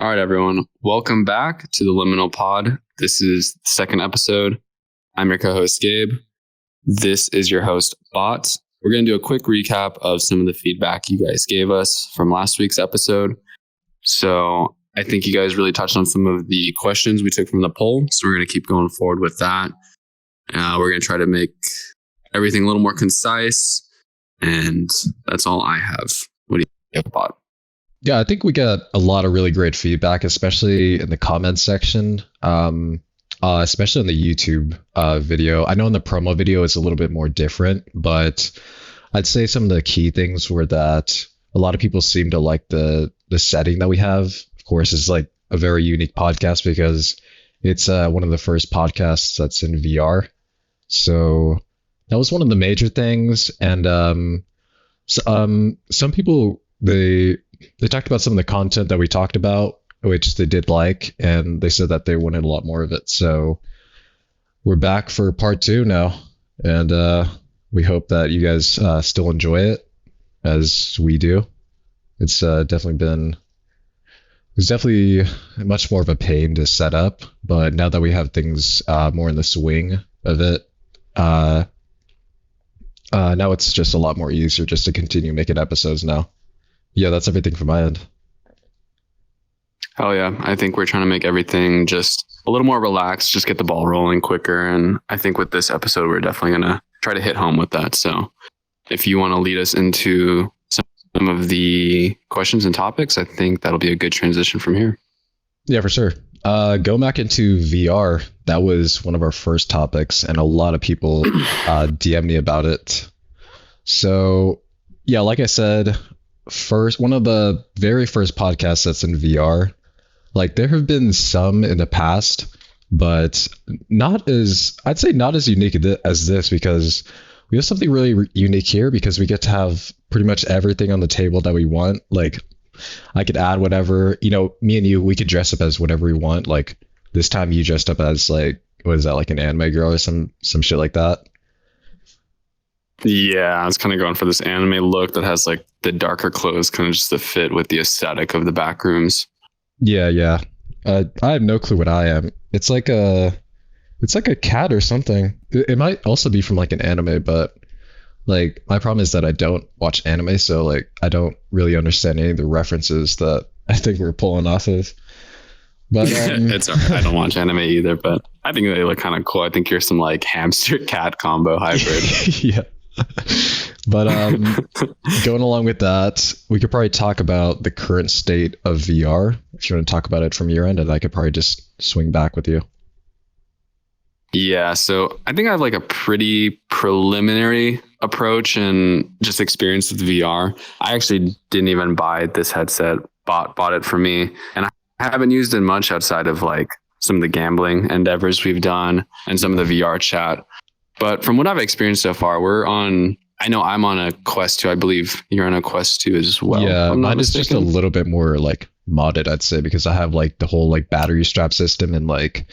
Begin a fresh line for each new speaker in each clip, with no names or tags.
All right, everyone. Welcome back to the Liminal Pod. This is the second episode. I'm your co-host, Gabe. This is your host, Bot. We're going to do a quick recap of some of the feedback you guys gave us from last week's episode. So I think you guys really touched on some of the questions we took from the poll. So we're going to keep going forward with that. We're going to try to make everything a little more concise. And that's all I have. What do you have, Bot?
Yeah, I think we got a lot of really great feedback, especially in the comments section, especially in the YouTube video. I know in the promo video it's a little bit more different, but I'd say some of the key things were that a lot of people seem to like the setting that we have. Of course, it's like a very unique podcast because it's one of the first podcasts that's in VR. So that was one of the major things. And some people, they talked about some of the content that we talked about, which they did like, and they said that they wanted a lot more of it. So we're back for part 2 now, and we hope that you guys still enjoy it as we do. It's definitely much more of a pain to set up, but now that we have things more in the swing of it, now it's just a lot more easier just to continue making episodes now. Yeah, that's everything from my end.
Oh yeah, I think we're trying to make everything just a little more relaxed, just get the ball rolling quicker. And I think with this episode, we're definitely going to try to hit home with that. So if you want to lead us into some of the questions and topics, I think that'll be a good transition from here.
Yeah, for sure. Go back into VR. That was one of our first topics, and a lot of people DM me about it. So yeah, like I said, one of the very first podcasts that's in VR. Like, there have been some in the past, but I'd say not as unique as this, because we have something really unique here because we get to have pretty much everything on the table that we want. Like, I could add whatever, me and you, we could dress up as whatever we want. Like, this time you dressed up as, like, what is that, like an anime girl or some shit like that?
Yeah, I was kind of going for this anime look that has like the darker clothes, kind of just to fit with the aesthetic of the back rooms.
Yeah. I have no clue what I am. It's like a cat or something. It might also be from like an anime, but like my problem is that I don't watch anime, so like I don't really understand any of the references that I think we're pulling off of. But
it's all right. I don't watch anime either, but I think they look kind of cool. I think you're some like hamster cat combo hybrid.
Yeah. But going along with that, we could probably talk about the current state of VR if you want to talk about it from your end, and I could probably just swing back with you.
Yeah, so I think I have like a pretty preliminary approach and just experience with VR. I actually didn't even buy this headset, bought it for me, and I haven't used it much outside of like some of the gambling endeavors we've done and some of the VR chat. But from what I've experienced so far, I know I'm on a Quest 2. I believe you're on a Quest 2 as well.
Yeah, mine is just a little bit more like modded, I'd say, because I have like the whole like battery strap system and like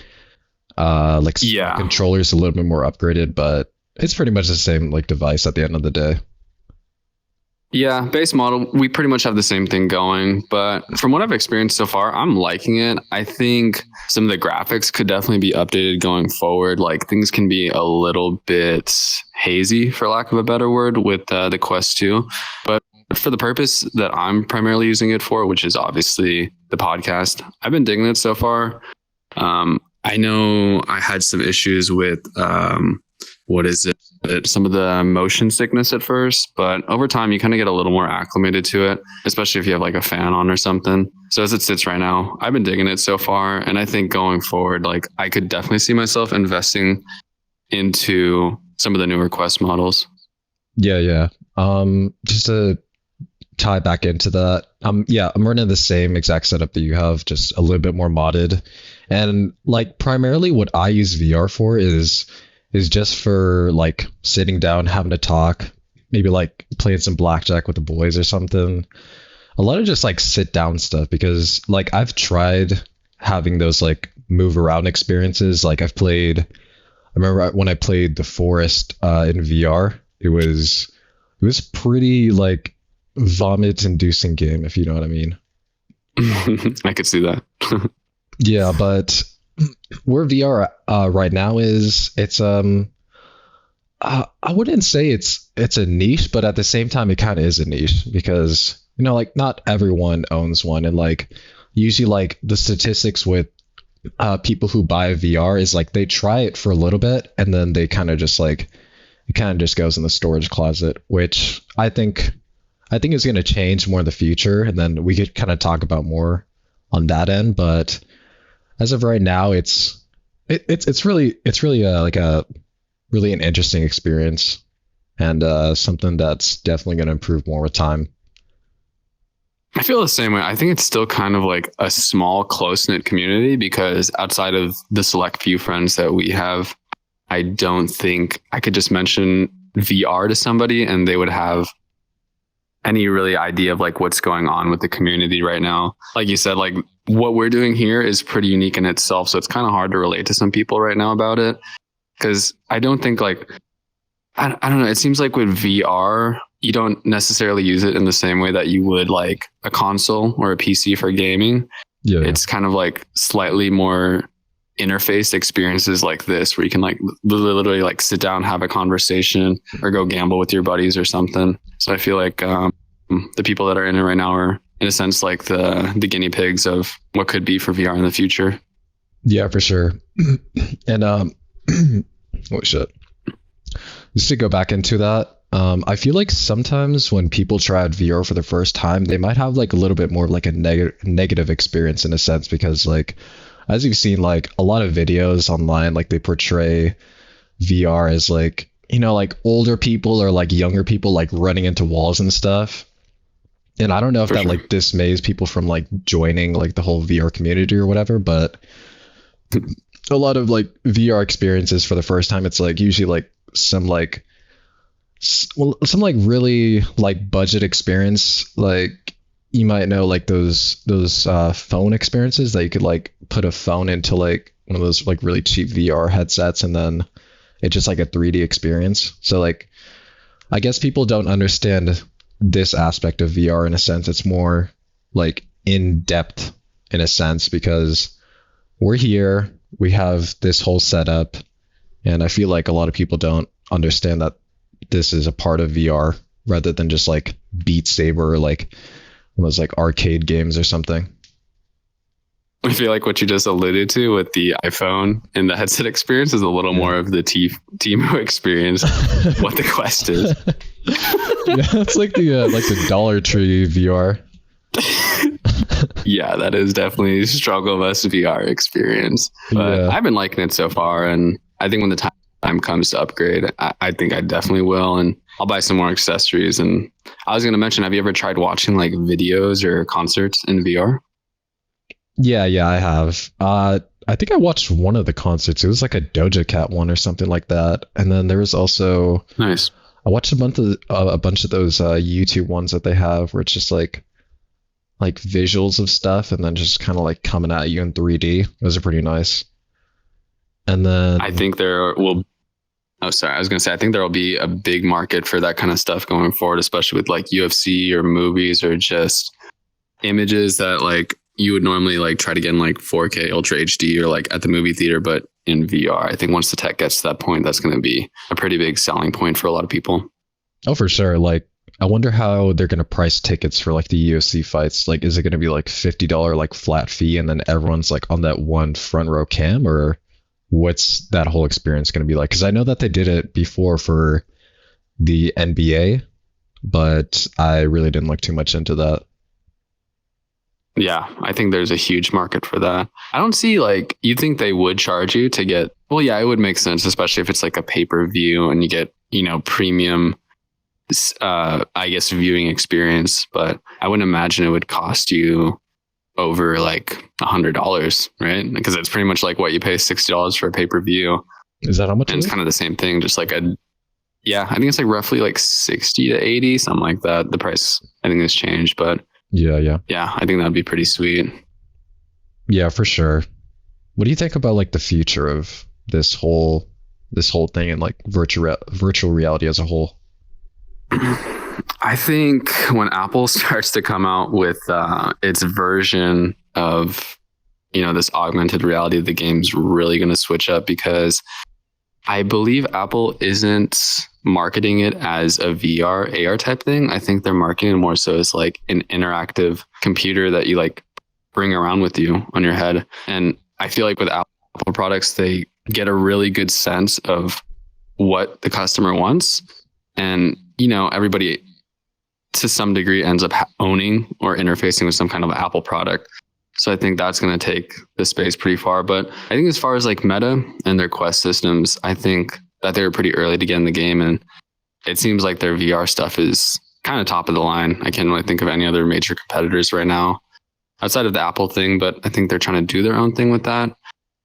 controllers a little bit more upgraded, but it's pretty much the same like device at the end of the day.
Yeah, base model, we pretty much have the same thing going, but from what I've experienced so far, I'm liking it. I think some of the graphics could definitely be updated going forward. Like, things can be a little bit hazy, for lack of a better word, with the Quest 2. But for the purpose that I'm primarily using it for, which is obviously the podcast, I've been digging it so far. I know I had some issues with some of the motion sickness at first, but over time you kind of get a little more acclimated to it, especially if you have like a fan on or something. So as it sits right now, I've been digging it so far, and I think going forward, like I could definitely see myself investing into some of the newer Quest models.
Yeah. Just to tie back into that, I'm running the same exact setup that you have, just a little bit more modded, and like primarily what I use VR for is just for like sitting down, having a talk, maybe like playing some blackjack with the boys or something. A lot of just like sit down stuff, because like I've tried having those like move around experiences. Like I remember when I played The Forest in VR, it was pretty like vomit inducing game, if you know what I mean.
I could see that.
Yeah, but where VR right now is, I wouldn't say it's a niche, but at the same time, it kind of is a niche because like not everyone owns one, and like usually like the statistics with people who buy VR is like they try it for a little bit and then they kind of just like it kind of just goes in the storage closet, which I think is going to change more in the future, and then we could kind of talk about more on that end. But as of right now, it's really like a really an interesting experience, and something that's definitely going to improve more with time.
I feel the same way. I think it's still kind of like a small, close knit community because outside of the select few friends that we have, I don't think I could just mention VR to somebody and they would have any really idea of like what's going on with the community right now. Like you said, like what we're doing here is pretty unique in itself. So it's kind of hard to relate to some people right now about it. Because I don't think like, I don't know. It seems like with VR, you don't necessarily use it in the same way that you would like a console or a PC for gaming.
Yeah.
It's kind of like slightly more interface experiences like this where you can like literally like sit down, have a conversation or go gamble with your buddies or something. So I feel like the people that are in it right now are in a sense like the guinea pigs of what could be for VR in the future.
Yeah, for sure. And oh shit. Just to go back into that, I feel like sometimes when people try out VR for the first time, they might have like a little bit more of like a negative experience in a sense, because like as you've seen, like a lot of videos online, like they portray VR as like, like older people or like younger people like running into walls and stuff. And I don't know if that like dismays people from like joining like the whole VR community or whatever, but a lot of like VR experiences for the first time, it's like usually like some like really like budget experience. Like you might know like those phone experiences that you could like put a phone into like one of those like really cheap VR headsets and then it's just like a 3D experience. So like I guess people don't understand this aspect of VR in a sense. It's more like in depth in a sense because we're here, we have this whole setup, and I feel like a lot of people don't understand that this is a part of VR rather than just like Beat Saber or like one of those like arcade games or something.
I feel like what you just alluded to with the iPhone and the headset experience is a little more of the Timo experience, what the Quest is.
Yeah, it's like the Dollar Tree VR.
Yeah, that is definitely Struggle Bus VR experience. But yeah. I've been liking it so far, and I think when the time comes to upgrade, I think I definitely will, and I'll buy some more accessories. And I was going to mention, have you ever tried watching like videos or concerts in VR?
Yeah, I have. I think I watched one of the concerts. It was like a Doja Cat one or something like that. And then there was also
nice.
I watched a bunch of those YouTube ones that they have where it's just like visuals of stuff and then just kind of like coming at you in 3D. Those are pretty nice. And then
I think there will. Oh, sorry. I was going to say, I think there will be a big market for that kind of stuff going forward, especially with like UFC or movies or just images that like you would normally like try to get in like 4K Ultra HD or like at the movie theater, but in VR. I think once the tech gets to that point, that's going to be a pretty big selling point for a lot of people.
Oh, for sure. Like, I wonder how they're going to price tickets for like the UFC fights. Like, is it going to be like $50 like flat fee and then everyone's like on that one front row cam, or what's that whole experience going to be like? Because I know that they did it before for the NBA, but I really didn't look too much into that.
Yeah, I think there's a huge market for that. I don't see like, you think they would charge you to get, well, yeah, it would make sense, especially if it's like a pay-per-view and you get, premium, I guess, viewing experience. But I wouldn't imagine it would cost you over like $100, right? Because it's pretty much like what you pay $60 for a pay-per-view.
Is that how much?
And it's kind of the same thing, just like I think it's like roughly like 60 to 80, something like that. The price, I think, has changed, but yeah, I think that'd be pretty sweet.
Yeah, for sure. What do you think about like the future of this whole thing and like virtual reality as a whole?
I think when Apple starts to come out with its version of, this augmented reality, the game's really going to switch up, because I believe Apple isn't marketing it as a VR, AR type thing. I think they're marketing it more so as like an interactive computer that you like bring around with you on your head. And I feel like with Apple products, they get a really good sense of what the customer wants. And, everybody to some degree ends up owning or interfacing with some kind of Apple product. So I think that's going to take the space pretty far. But I think as far as like Meta and their Quest systems, I think that they were pretty early to get in the game. And it seems like their VR stuff is kind of top of the line. I can't really think of any other major competitors right now outside of the Apple thing, but I think they're trying to do their own thing with that.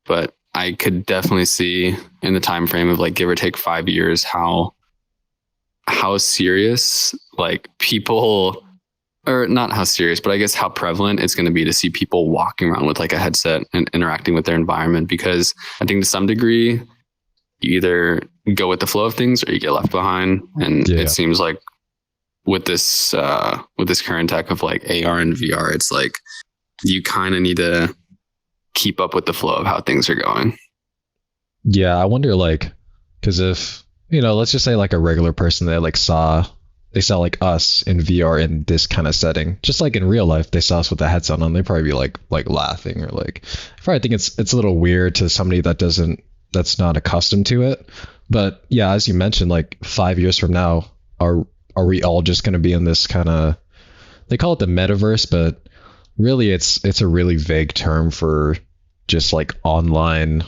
But I could definitely see in the time frame of like give or take 5 years how serious like people, or not how serious, but I guess how prevalent it's going to be to see people walking around with like a headset and interacting with their environment. Because I think to some degree, you either go with the flow of things or you get left behind. And it seems like with this current tech of like AR and VR, it's like you kind of need to keep up with the flow of how things are going.
Yeah, I wonder like, because if, let's just say like a regular person that like saw like us in VR in this kind of setting, just like in real life, they saw us with the headset on, they'd probably be like laughing, or like, I probably think it's a little weird to somebody that's not accustomed to it. But yeah, as you mentioned, like 5 years from now, are we all just going to be in this kind of, they call it the metaverse, but really it's a really vague term for just like online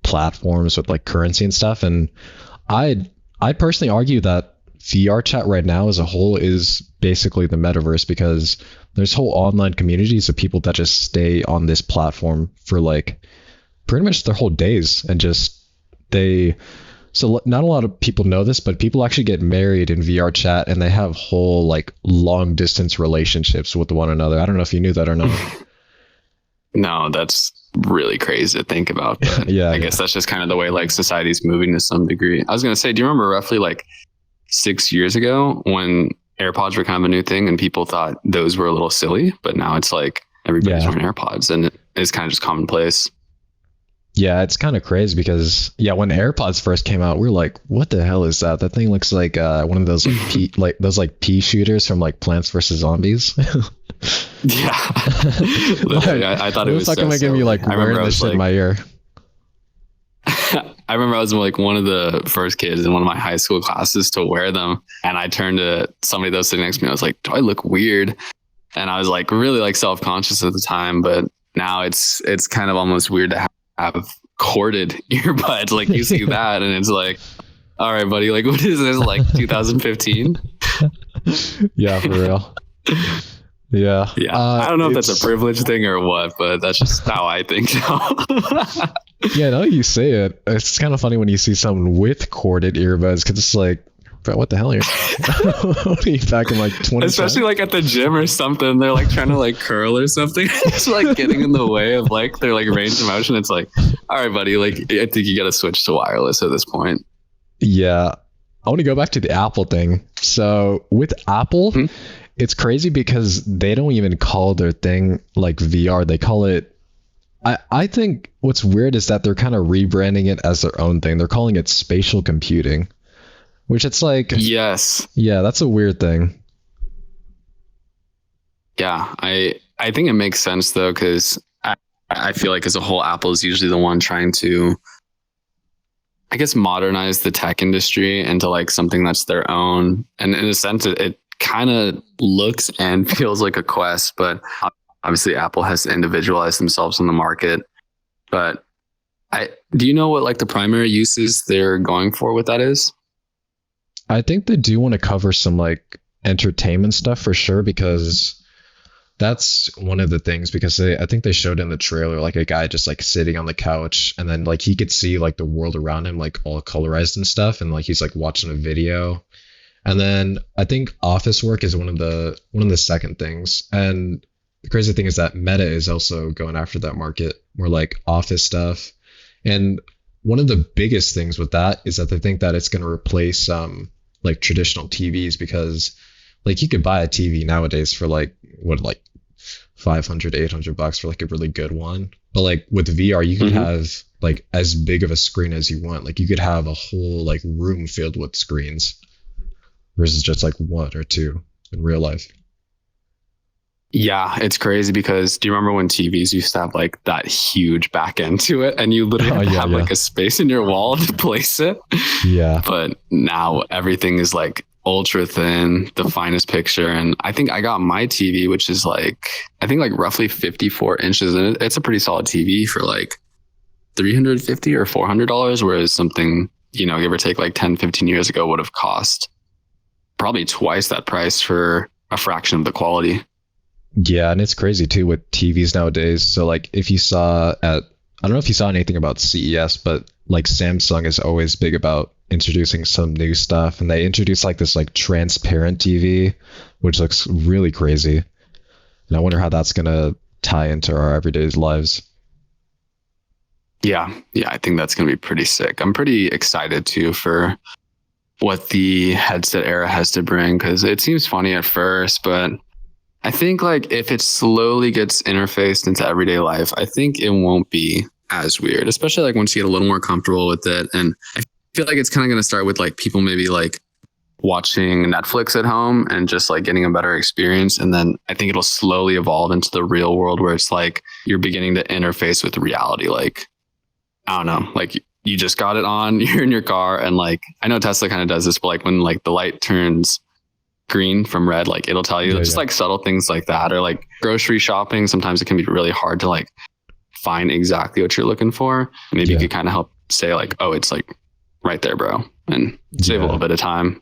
platforms with like currency and stuff. And I personally argue that VR chat right now as a whole is basically the metaverse, because there's whole online communities of people that just stay on this platform for like pretty much their whole days, and so not a lot of people know this, but people actually get married in VR chat, and they have whole like long distance relationships with one another. I don't know if you knew that or not.
No, that's really crazy to think about. But I guess that's just kind of the way like society's moving to some degree. I was going to say, do you remember roughly like 6 years ago when AirPods were kind of a new thing and people thought those were a little silly, but now it's like everybody's wearing AirPods and it's kind of just commonplace.
Yeah, it's kind of crazy because when AirPods first came out, we were like, "What the hell is that? That thing looks like one of those like pea shooters from like Plants vs Zombies."
Yeah, I thought it was
fucking making me like wearing this shit in my ear.
I remember I was like one of the first kids in one of my high school classes to wear them, and I turned to somebody that was sitting next to me. I was like, "Do I look weird?" And I was like really like self-conscious at the time, but now it's kind of almost weird to have corded earbuds. Like you see that and it's like, all right, buddy, like what is this, like 2015?
Yeah, for real. Yeah.
I don't know if that's a privilege thing or what, but that's just how I think now.
Yeah, now you say it, it's kind of funny when you see someone with corded earbuds, because it's like, bro, what the hell are you? What are you back in like 20?
Especially like at the gym or something, they're like trying to like curl or something. It's like getting in the way of like their like range of motion. It's like, all right, buddy, like I think you got to switch to wireless at this point.
Yeah, I want to go back to the Apple thing. So with Apple, it's crazy because they don't even call their thing like VR. They call it, I think what's weird is that they're kind of rebranding it as their own thing. They're calling it spatial computing. Which it's like,
yes,
yeah, that's a weird thing.
Yeah, I think it makes sense though, because I feel like as a whole, Apple is usually the one trying to, I guess, modernize the tech industry into like something that's their own. And in a sense, it kind of looks and feels like a Quest, but obviously Apple has to individualize themselves in the market. But do you know what like the primary uses they're going for with that is?
I think they do want to cover some like entertainment stuff for sure, because that's one of the things, because I think they showed in the trailer like a guy just like sitting on the couch, and then like he could see like the world around him like all colorized and stuff, and like he's like watching a video. And then I think office work is one of the second things. And the crazy thing is that Meta is also going after that market, more like office stuff. And one of the biggest things with that is that they think that it's going to replace like traditional TVs, because Like you could buy a TV nowadays for like what, like 500, $800 for like a really good one. But like with VR, you could have like as big of a screen as you want. Like you could have a whole like room filled with screens versus just like one or two in real life.
Yeah, it's crazy because do you remember when TVs used to have like that huge back end to it and you literally had to have like a space in your wall to place it?
Yeah.
But now everything is like ultra thin, the finest picture. And I think I got my TV, which is like, I think like roughly 54 inches. And it's a pretty solid TV for like $350 or $400, whereas something, you know, give or take like 10, 15 years ago would have cost probably twice that price for a fraction of the quality.
Yeah, and it's crazy too with TVs nowadays. So like if you saw at, I don't know if you saw anything about CES, but like Samsung is always big about introducing some new stuff, and they introduced like this like transparent TV, which looks really crazy. And I wonder how that's gonna tie into our everyday lives.
Yeah, I think that's gonna be pretty sick. I'm pretty excited too for what the headset era has to bring, because it seems funny at first, but I think like if it slowly gets interfaced into everyday life, I think it won't be as weird, especially like once you get a little more comfortable with it. And I feel like it's kind of going to start with like people maybe like watching Netflix at home and just like getting a better experience. And then I think it'll slowly evolve into the real world where it's like you're beginning to interface with reality. Like, I don't know, like you just got it on, you're in your car, and like, I know Tesla kind of does this, but like when like the light turns green from red, like it'll tell you like subtle things like that. Or like grocery shopping, sometimes it can be really hard to like find exactly what you're looking for. Maybe you could kind of help say like, oh, it's like right there, bro, and save a little bit of time.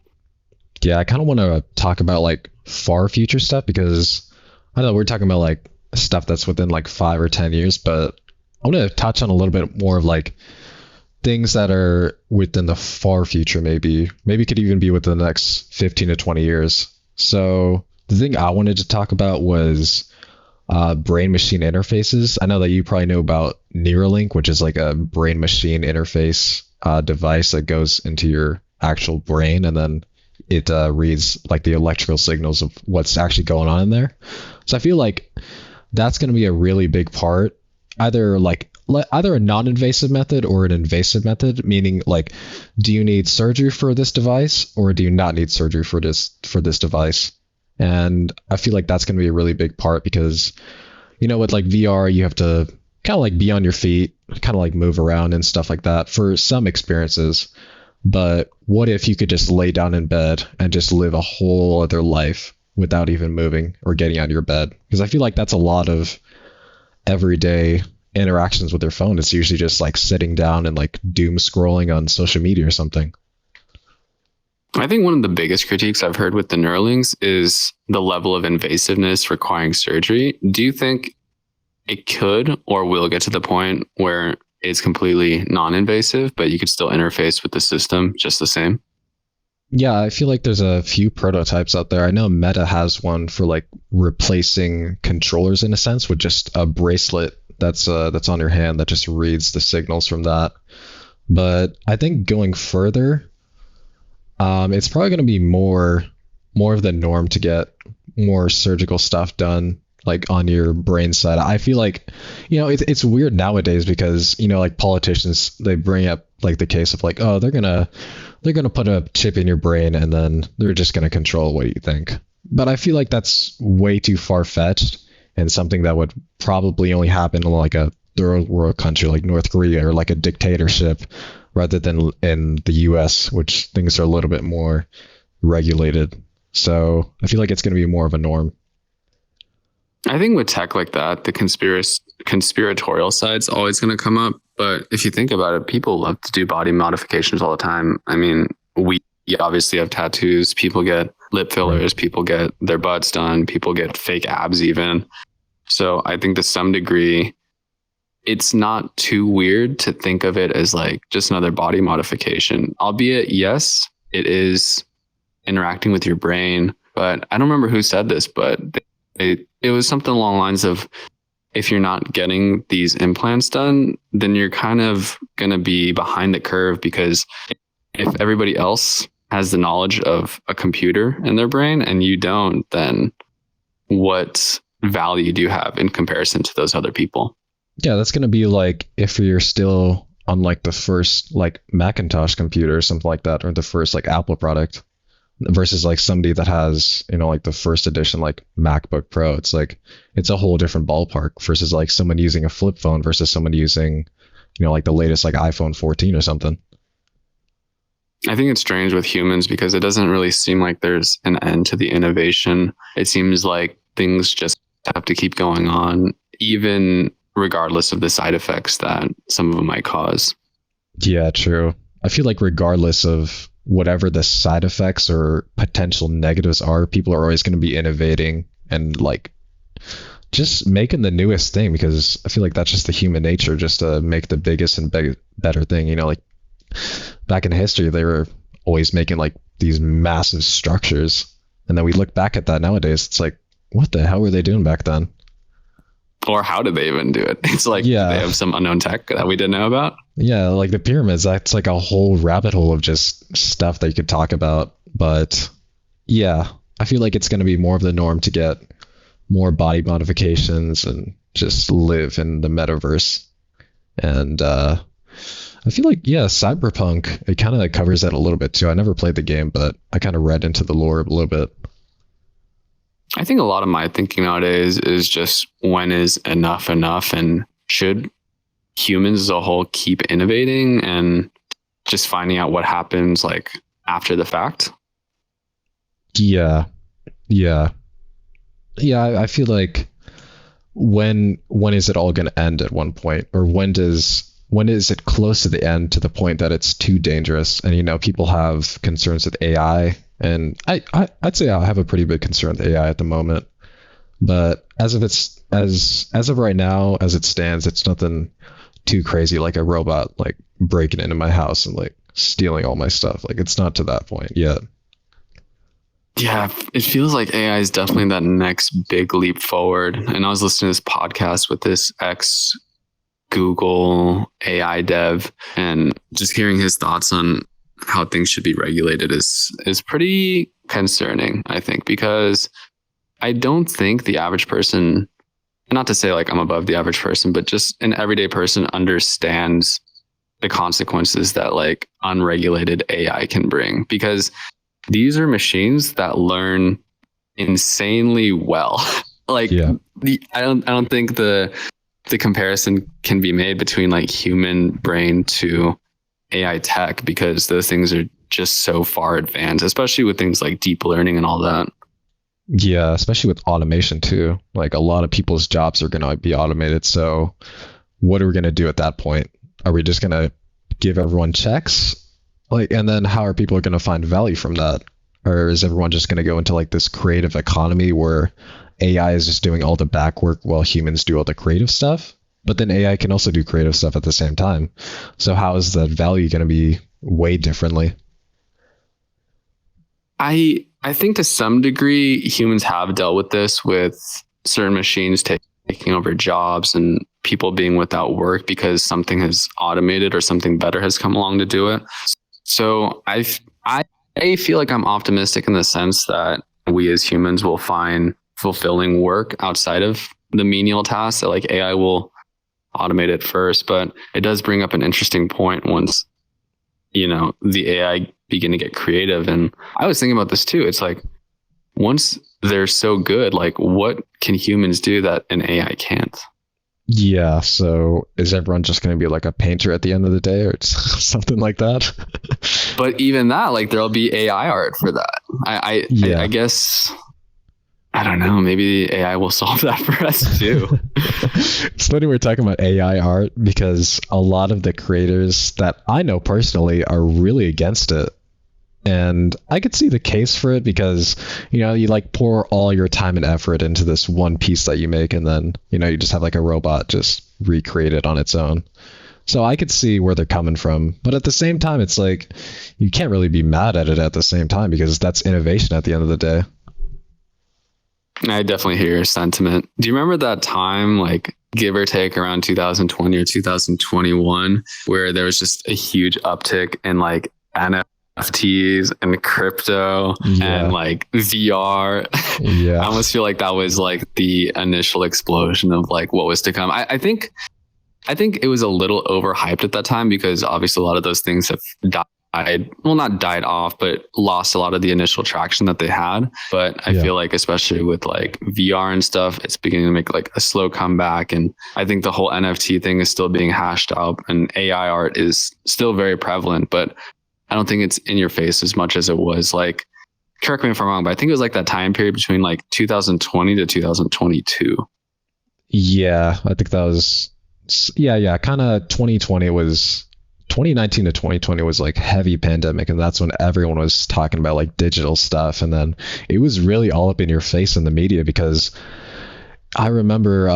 Yeah, I kind of want to talk about like far future stuff, because I know we're talking about like stuff that's within like 5 or 10 years, but I want to touch on a little bit more of like things that are within the far future, maybe could even be within the next 15 to 20 years. So the thing I wanted to talk about was brain machine interfaces. I know that you probably know about Neuralink, which is like a brain machine interface device that goes into your actual brain, and then it reads like the electrical signals of what's actually going on in there. So I feel like that's going to be a really big part, either a non-invasive method or an invasive method, meaning like, do you need surgery for this device or do you not need surgery for this device? And I feel like that's going to be a really big part, because, you know, with like VR, you have to kind of like be on your feet, kind of like move around and stuff like that for some experiences. But what if you could just lay down in bed and just live a whole other life without even moving or getting out of your bed? Because I feel like that's a lot of everyday interactions with their phone. It's usually just like sitting down and like doom scrolling on social media or something.
I think one of the biggest critiques I've heard with the Neuralinks is the level of invasiveness requiring surgery. Do you think it could or will get to the point where it's completely non-invasive, but you could still interface with the system just the same?
Yeah, I feel like there's a few prototypes out there. I know Meta has one for like replacing controllers in a sense with just a bracelet that's on your hand that just reads the signals from that. But I think going further, it's probably going to be more of the norm to get more surgical stuff done like on your brain side. I feel like, you know, it's weird nowadays because, you know, like politicians, they bring up like the case of like, oh, they're gonna put a chip in your brain and then they're just gonna control what you think. But I feel like that's way too far-fetched and something that would probably only happen in like a third world country like North Korea or like a dictatorship, rather than in the US, which things are a little bit more regulated. So I feel like it's going to be more of a norm.
I think with tech like that, the conspiratorial side's always going to come up. But if you think about it, people love to do body modifications all the time. I mean, we obviously have tattoos. People get lip fillers. People get their butts done. People get fake abs even. So I think to some degree, it's not too weird to think of it as like just another body modification. Albeit, yes, it is interacting with your brain. But I don't remember who said this, but it was something along the lines of, if you're not getting these implants done, then you're kind of going to be behind the curve, because if everybody else has the knowledge of a computer in their brain and you don't, then what value do you have in comparison to those other people?
Yeah, that's going to be like if you're still on like the first like Macintosh computer or something like that, or the first like Apple product versus like somebody that has, like the first edition like MacBook Pro. It's like it's a whole different ballpark versus like someone using a flip phone versus someone using, like the latest like iPhone 14 or something.
I think it's strange with humans because it doesn't really seem like there's an end to the innovation. It seems like things just have to keep going on, even regardless of the side effects that some of them might cause.
Yeah, true. I feel like regardless of whatever the side effects or potential negatives are, people are always going to be innovating and like just making the newest thing, because I feel like that's just the human nature, just to make the biggest and better thing. Like back in history, they were always making like these massive structures. And then we look back at that nowadays, it's like, what the hell were they doing back then?
Or how did they even do it? It's like,
yeah,
they have some unknown tech that we didn't know about.
Yeah, like the pyramids, that's like a whole rabbit hole of just stuff that you could talk about. But yeah, I feel like it's going to be more of the norm to get more body modifications and just live in the metaverse. And I feel like, yeah, Cyberpunk, it kind of covers that a little bit too. I never played the game, but I kind of read into the lore a little bit.
I think a lot of my thinking nowadays is just, when is enough enough, and should humans as a whole keep innovating and just finding out what happens like after the fact?
Yeah. I feel like when is it all going to end at one point, or when is it close to the end, to the point that it's too dangerous? And people have concerns with AI, and I'd say I have a pretty big concern with AI at the moment. But as of right now, as it stands, it's nothing too crazy like a robot like breaking into my house and like stealing all my stuff. Like, it's not to that point yet.
Yeah, it feels like AI is definitely that next big leap forward. And I was listening to this podcast with this Google AI dev, and just hearing his thoughts on how things should be regulated is pretty concerning, I think, because I don't think the average person, not to say like I'm above the average person, but just an everyday person understands the consequences that like unregulated AI can bring, because these are machines that learn insanely well. Like,
yeah.
I don't think the comparison can be made between like human brain to AI tech, because those things are just so far advanced, especially with things like deep learning and all that.
Yeah, especially with automation too. Like, a lot of people's jobs are going to be automated. So what are we going to do at that point? Are we just going to give everyone checks? Like, and then how are people going to find value from that? Or is everyone just going to go into like this creative economy where AI is just doing all the back work while humans do all the creative stuff? But then AI can also do creative stuff at the same time. So how is the value going to be weighed differently?
I think to some degree humans have dealt with this, with certain machines taking over jobs and people being without work because something has automated or something better has come along to do it. So I feel like I'm optimistic in the sense that we as humans will find fulfilling work outside of the menial tasks that like AI will automate it first. But it does bring up an interesting point once, the AI begin to get creative. And I was thinking about this too. It's like, once they're so good, like what can humans do that an AI can't?
Yeah, so is everyone just going to be like a painter at the end of the day, or something like that?
But even that, like, there'll be AI art for that. I guess, I don't know, maybe the AI will solve that for us too.
It's funny we're talking about AI art, because a lot of the creators that I know personally are really against it. And I could see the case for it, because, you like pour all your time and effort into this one piece that you make, and then, you just have like a robot just recreate it on its own. So I could see where they're coming from. But at the same time, it's like, you can't really be mad at it at the same time, because that's innovation at the end of the day.
I definitely hear your sentiment. Do you remember that time, like give or take around 2020 or 2021, where there was just a huge uptick in like NFTs and crypto and like VR.
Yeah.
I almost feel like that was like the initial explosion of like what was to come. I think it was a little overhyped at that time because obviously a lot of those things have died. Well, not died off, but lost a lot of the initial traction that they had. But I feel like especially with like VR and stuff, it's beginning to make like a slow comeback. And I think the whole NFT thing is still being hashed out, and AI art is still very prevalent, but I don't think it's in your face as much as it was like, correct me if I'm wrong, but I think it was like that time period between like 2020 to 2022.
Yeah, I think that was, kind of 2019 to 2020 was like heavy pandemic, and that's when everyone was talking about like digital stuff, and then it was really all up in your face in the media because I remember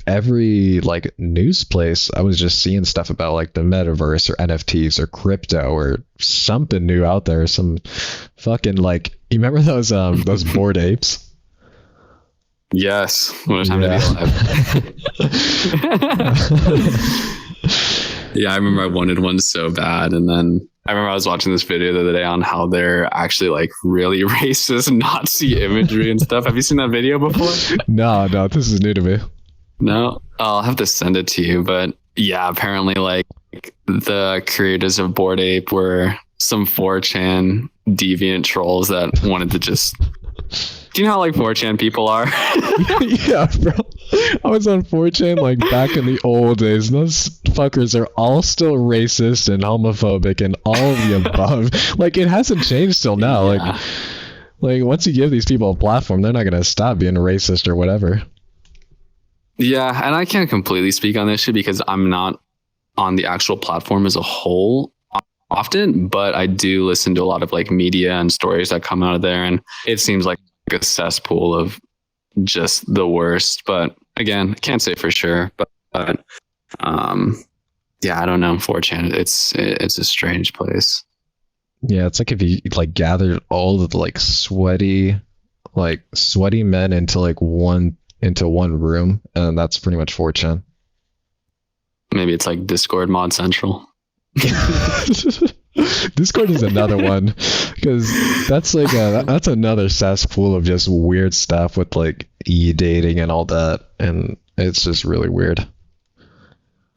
every like news place I was just seeing stuff about like the metaverse or NFTs or crypto or something new out there, some fucking like, you remember those bored apes?
Yes, what a time to be alive. Yeah, I remember I wanted one so bad, and then I remember I was watching this video the other day on how they're actually like really racist Nazi imagery and stuff. Have you seen that video before?
No, this is new to me.
No, I'll have to send it to you. But yeah, apparently like the creators of Bored Ape were some 4chan deviant trolls that wanted to just... Do you know how like 4chan people are?
Yeah, bro. I was on 4chan like back in the old days, and those fuckers are all still racist and homophobic and all of the above. Like, it hasn't changed till now.
Yeah.
Like once you give these people a platform, they're not gonna stop being racist or whatever.
Yeah, and I can't completely speak on this shit because I'm not on the actual platform as a whole often, but I do listen to a lot of like media and stories that come out of there, and it seems like a cesspool of just the worst. But again, can't say for sure. But yeah, I don't know. 4chan, it's a strange place.
Yeah, it's like if you like gathered all of the like sweaty men into one room, and that's pretty much 4chan.
Maybe it's like Discord Mod Central.
Discord is another one because that's like that's another cesspool of just weird stuff with like e-dating and all that, and it's just really weird.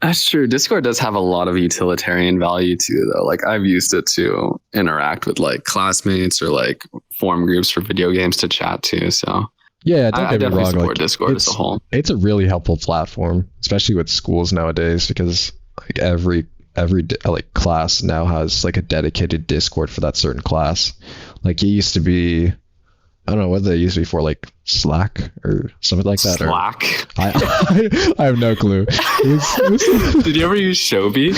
That's true. Discord does have a lot of utilitarian value too, though. Like I've used it to interact with like classmates or like forum groups for video games to chat to. So
yeah, don't get me wrong.
Support Discord as a whole.
It's a really helpful platform, especially with schools nowadays, because like every like class now has like a dedicated Discord for that certain class. Like it used to be, I don't know what they used to be for, like Slack or something like that.
Slack?
I have no clue.
Did you ever use Shobi?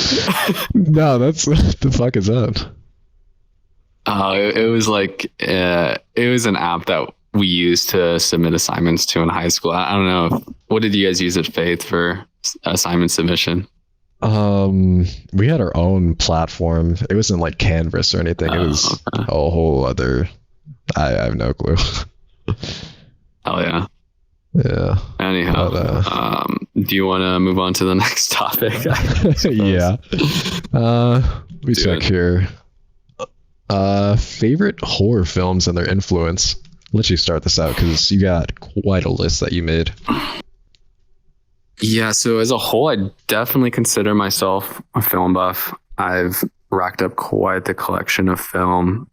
No, that's what the fuck is that?
It was like it was an app that we used to submit assignments to in high school. I don't know. What did you guys use at Faith for assignment submission?
We had our own platform. It wasn't like Canvas or anything. It was a whole other... I have no clue.
Hell yeah.
Yeah.
Anyhow, but, do you want to move on to the next topic?
Yeah. We check here. Favorite horror films and their influence. I'll let you start this out because you got quite a list that you made.
Yeah, so as a whole, I definitely consider myself a film buff. I've racked up quite the collection of film.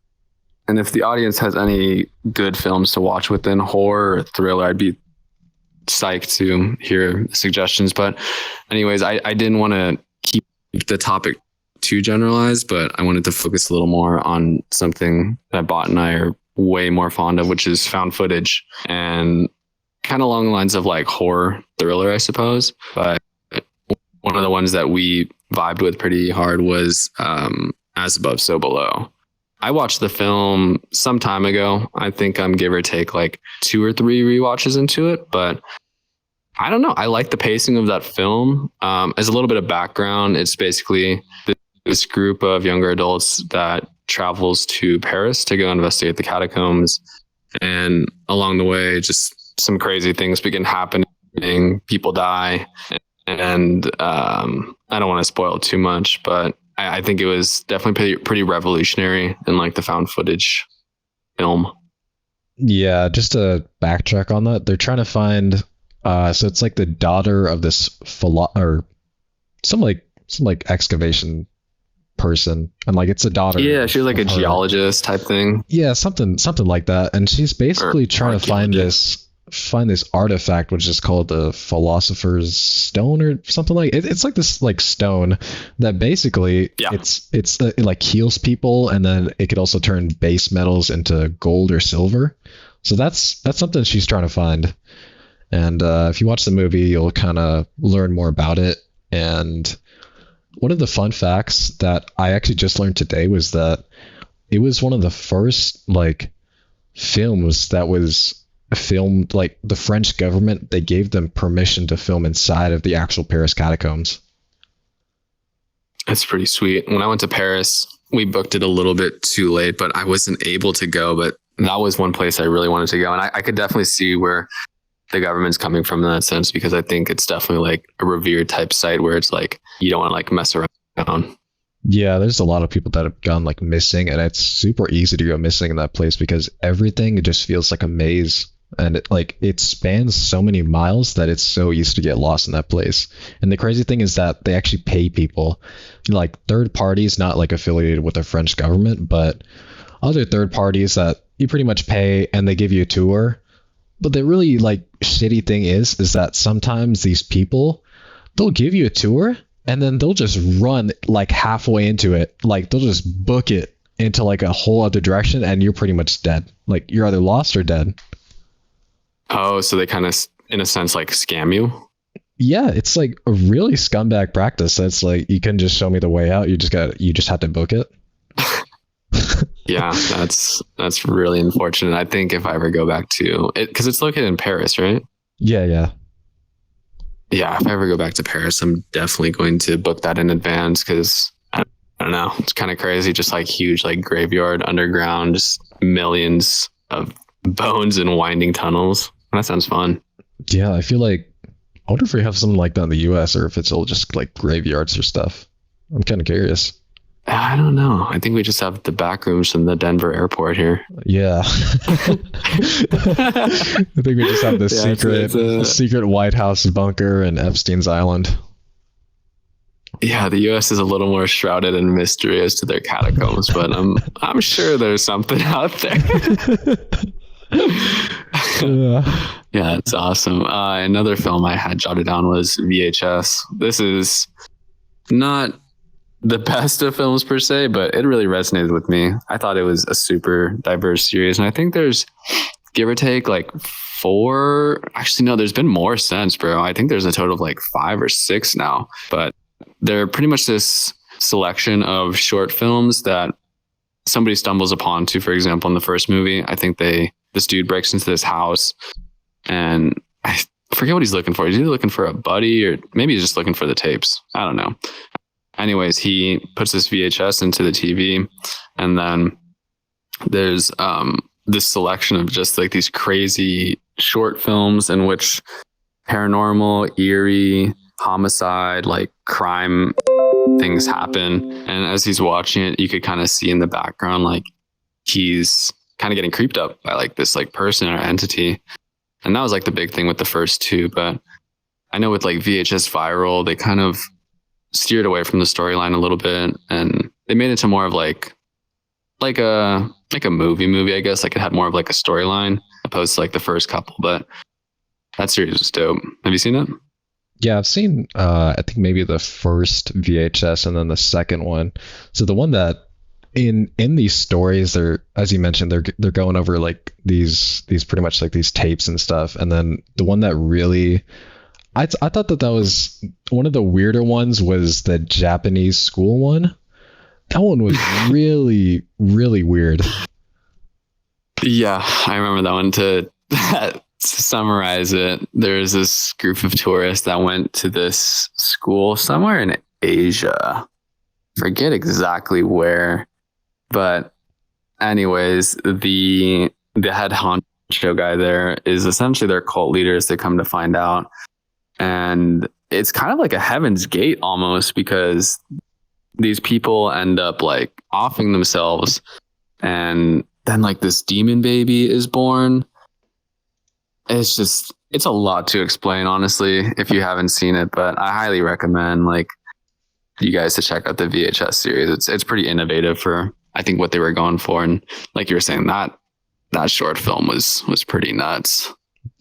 And if the audience has any good films to watch within horror or thriller, I'd be psyched to hear suggestions. But anyways, I didn't want to keep the topic too generalized, but I wanted to focus a little more on something that Bot and I are way more fond of, which is found footage. And kind of along the lines of like horror thriller, I suppose. But one of the ones that we vibed with pretty hard was As Above, So Below. I watched the film some time ago. I think I'm give or take like 2 or 3 rewatches into it, but I don't know. I like the pacing of that film. As a little bit of background, it's basically this group of younger adults that travels to Paris to go investigate the catacombs. And along the way, just some crazy things begin happening. People die. And I don't want to spoil too much, but I think it was definitely pretty revolutionary in like the found footage film.
Yeah, just to backtrack on that, they're trying to find so it's like the daughter of this or some like excavation person, and like it's a daughter.
Yeah, she was like a
her.
geologist type thing.
Yeah, something like that. And she's basically trying to find this artifact, which is called the Philosopher's Stone or something like it. It's like this like stone that basically it like heals people, and then it could also turn base metals into gold or silver. So that's something she's trying to find. And if you watch the movie, you'll kind of learn more about it. And one of the fun facts that I actually just learned today was that it was one of the first like films that was filmed, like the French government, they gave them permission to film inside of the actual Paris catacombs.
That's pretty sweet. When I went to Paris, we booked it a little bit too late, but I wasn't able to go. But that was one place I really wanted to go. And I could definitely see where the government's coming from in that sense, because I think it's definitely like a revered type site where it's like you don't want to like mess around.
Yeah, there's a lot of people that have gone like missing, and it's super easy to go missing in that place because everything just feels like a maze, and it spans so many miles that it's so easy to get lost in that place. And the crazy thing is that they actually pay people, like third parties, not like affiliated with the French government, but other third parties that you pretty much pay and they give you a tour. But the really like shitty thing is that sometimes these people, they'll give you a tour and then they'll just run like halfway into it. Like they'll just book it into like a whole other direction and you're pretty much dead. Like you're either lost or dead.
Oh, so they kind of, in a sense, like scam you?
Yeah, it's like a really scumbag practice. It's like, you can just show me the way out. You just have to book it.
Yeah, that's really unfortunate. I think if I ever go back to it, because it's located in Paris, right?
Yeah.
Yeah, if I ever go back to Paris, I'm definitely going to book that in advance, because I don't know, it's kind of crazy. Just like huge, like graveyard underground, just millions of bones and winding tunnels. That sounds fun. Yeah,
I feel like, I wonder if we have something like that in the US or if it's all just like graveyards or stuff. I'm kind of curious.
I don't know. I think we just have the back rooms from the Denver airport here.
Yeah. I think we just have the secret White House bunker in Epstein's Island.
Yeah, the U.S. is a little more shrouded in mystery as to their catacombs, but I'm sure there's something out there. Yeah, it's awesome. Another film I had jotted down was VHS. This is not the best of films per se, but it really resonated with me. I thought it was a super diverse series, and I think there's, give or take, like 4. Actually, no, there's been more since, bro. I think there's a total of like 5 or 6 now, but they're pretty much this selection of short films that somebody stumbles upon to. For example, in the first movie, I think this dude breaks into this house, and I forget what he's looking for. He's either looking for a buddy or maybe he's just looking for the tapes. I don't know. Anyways, he puts this VHS into the TV, and then there's this selection of just like these crazy short films in which paranormal, eerie, homicide, like crime things happen. And as he's watching it, you could kind of see in the background, like he's kind of getting creeped up by like this like person or entity. And that was like the big thing with the first 2. But I know with like VHS Viral, they kind of steered away from the storyline a little bit, and they made it to more of like a movie, I guess. Like it had more of like a storyline opposed to like the first couple. But that series was dope. Have you seen it?
Yeah, I've seen I think maybe the first VHS and then the second one. So the one that in these stories, they're, as you mentioned, they're going over like these pretty much like these tapes and stuff. And then the one that really, I thought that was one of the weirder ones, was the Japanese school one. That one was really, really weird.
Yeah, I remember that one. To summarize it, there's this group of tourists that went to this school somewhere in Asia. Forget exactly where, but anyways, the head honcho guy there is essentially their cult leaders. They come to find out. And it's kind of like a Heaven's Gate almost, because these people end up like offing themselves, and then like this demon baby is born. It's a lot to explain, honestly, if you haven't seen it, but I highly recommend like you guys to check out the VHS series. It's pretty innovative for, I think, what they were going for. And like you were saying, that short film was pretty nuts.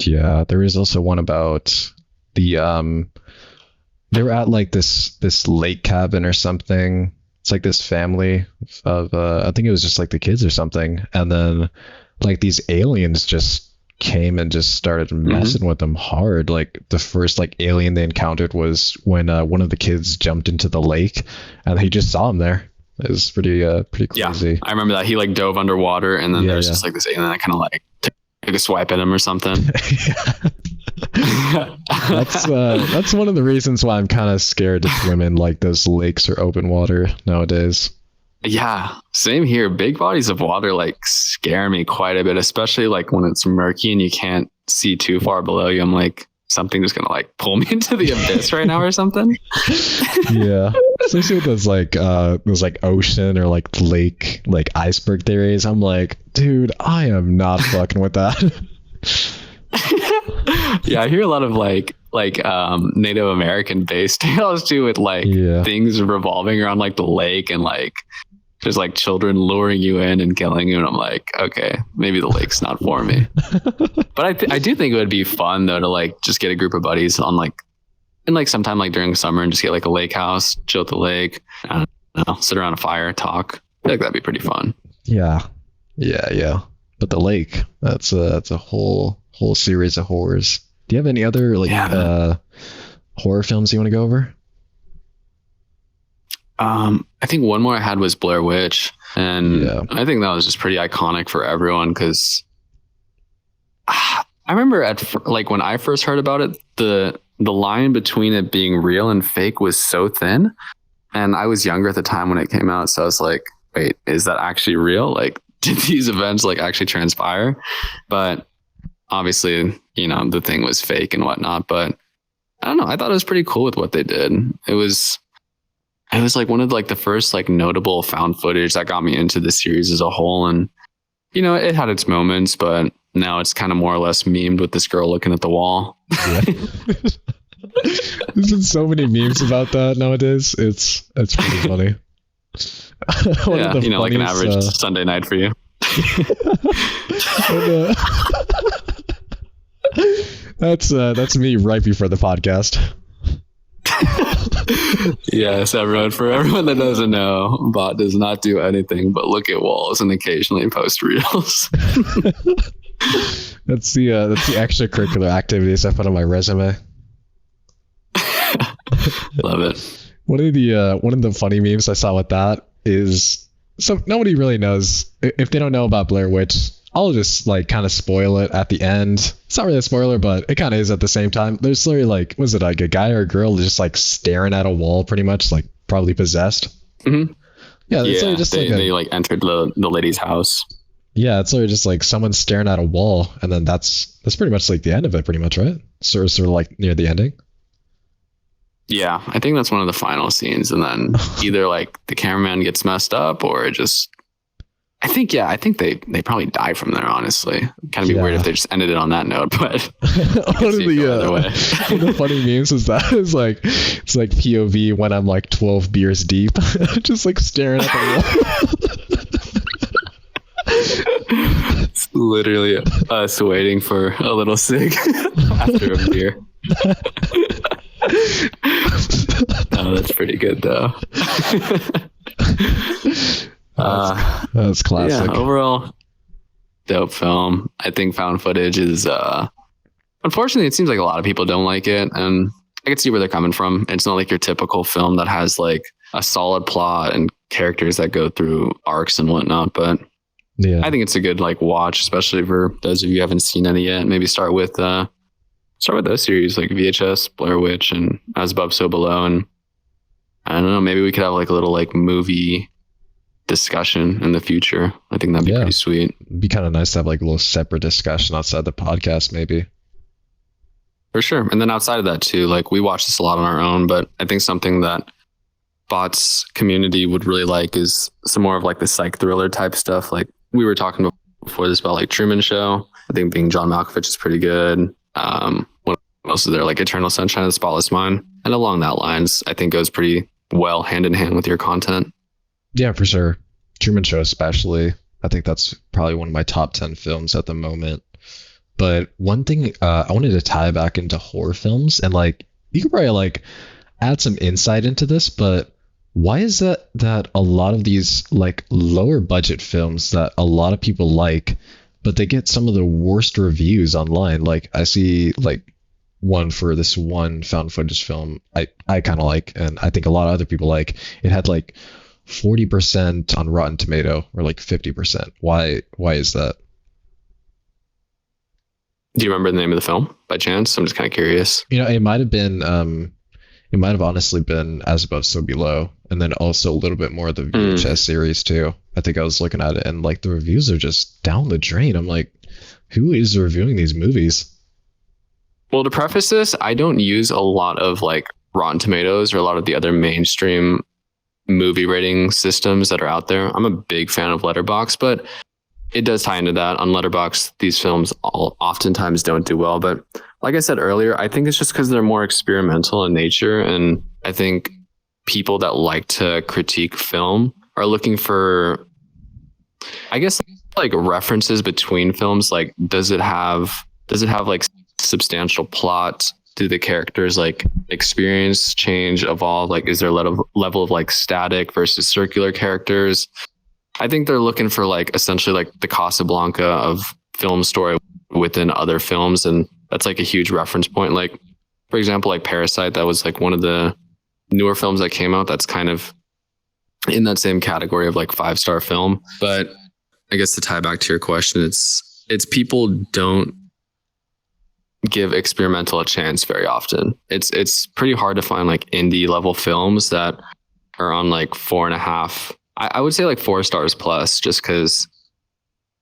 Yeah, there is also one about the they were at like this lake cabin or something. It's like this family of I think it was just like the kids or something, and then like these aliens just came and just started messing with them hard. Like the first like alien they encountered was when one of the kids jumped into the lake, and he just saw him there. It was pretty crazy.
Yeah, I remember that. He like dove underwater, and then there's just like this alien that kind of like took a swipe at him or something.
That's one of the reasons why I'm kind of scared to swim in like those lakes or open water nowadays.
Yeah, same here. Big bodies of water like scare me quite a bit, especially like when it's murky and you can't see too far below you. I'm like, something just gonna like pull me into the abyss right now or something.
Yeah, especially with those like ocean or like lake like iceberg theories. I'm like, dude, I am not fucking with that.
Yeah, I hear a lot of like Native American based tales too, with like things revolving around like the lake and like there's like children luring you in and killing you, and I'm like, okay, maybe the lake's not for me. But I do think it would be fun though to like just get a group of buddies on like and like sometime like during summer and just get like a lake house, chill at the lake, I don't know, sit around a fire, talk. I feel like that'd be pretty fun.
Yeah. But the lake, that's a whole series of horrors. Do you have any other like horror films you want to go over?
I think one more I had was Blair Witch, and I think that was just pretty iconic for everyone because I remember like when I first heard about it, the line between it being real and fake was so thin, and I was younger at the time when it came out, so I was like, wait, is that actually real? Like, did these events like actually transpire? But obviously, you know, the thing was fake and whatnot, but I don't know. I thought it was pretty cool with what they did. It was like one of like the first like notable found footage that got me into the series as a whole. And, you know, it had its moments, but now it's kind of more or less memed with this girl looking at the wall. Yeah.
There's been so many memes about that nowadays. It's pretty funny.
Yeah, you know, like an average Sunday night for you.
That's me right before the podcast.
Yes, everyone. For everyone that doesn't know, Bot does not do anything but look at walls and occasionally post reels.
That's the extracurricular activities I put on my resume.
Love it.
One of the funny memes I saw with that is, so nobody really knows if they don't know about Blair Witch. I'll just like kind of spoil it at the end. It's not really a spoiler, but it kind of is at the same time. There's literally like, was it like a guy or a girl just like staring at a wall, pretty much like probably possessed? Mm-hmm. Yeah,
yeah. Just they like entered the lady's house.
Yeah, it's literally just like someone staring at a wall, and then that's pretty much like the end of it, pretty much, right? Sort of like near the ending.
Yeah, I think that's one of the final scenes, and then either like the cameraman gets messed up, or it just. I think they probably die from there, honestly. Kind of be weird if they just ended it on that note, but
one of the funny memes is that it's like POV when I'm like 12 beers deep, just like staring at the
wall. It's literally us waiting for a little cig after a beer. Oh, that's pretty good though.
That's classic.
Yeah, overall, dope film. I think found footage is unfortunately it seems like a lot of people don't like it, and I can see where they're coming from. It's not like your typical film that has like a solid plot and characters that go through arcs and whatnot, but I think it's a good like watch, especially for those of you who haven't seen any yet. Maybe start with those series like VHS, Blair Witch, and As Above So Below, and I don't know, maybe we could have like a little like movie discussion in the future. I think that'd be pretty sweet.
It'd be kind of nice to have like a little separate discussion outside the podcast, maybe.
For sure. And then outside of that too, like we watch this a lot on our own, but I think something that Bots community would really like is some more of like the psych thriller type stuff. Like we were talking before this about like Truman Show. I think being John Malkovich is pretty good. What else is there? Like Eternal Sunshine of the Spotless Mind. And along that lines, I think goes pretty well hand in hand with your content.
Yeah, for sure. Truman Show especially. I think that's probably one of my top 10 films at the moment. But one thing I wanted to tie back into horror films, and like you could probably like add some insight into this, but why is that a lot of these like lower budget films that a lot of people like, but they get some of the worst reviews online? Like I see like one for this one found footage film I kind of like, and I think a lot of other people like. It had like 40% on Rotten Tomato, or like 50%. Why is that?
Do you remember the name of the film by chance? I'm just kind of curious.
You know, it might have honestly been As Above, So Below, and then also a little bit more of the VHS series too. I think I was looking at it, and like the reviews are just down the drain. I'm like, who is reviewing these movies?
Well, to preface this, I don't use a lot of like Rotten Tomatoes or a lot of the other mainstream movie rating systems that are out there. I'm a big fan of Letterboxd, but it does tie into that. On Letterboxd, these films oftentimes don't do well. But like I said earlier, I think it's just because they're more experimental in nature. And I think people that like to critique film are looking for, I guess, like references between films. Like, does it have like substantial plot? Do the characters like experience change, evolve? Like, is there a level of like static versus circular characters? I think they're looking for like essentially like the Casablanca of film story within other films. And that's like a huge reference point. Like, for example, like Parasite, that was like one of the newer films that came out that's kind of in that same category of like 5-star film. But I guess to tie back to your question, it's people don't give experimental a chance very often. It's pretty hard to find like indie level films that are on like 4.5. I would say like 4 stars plus, just because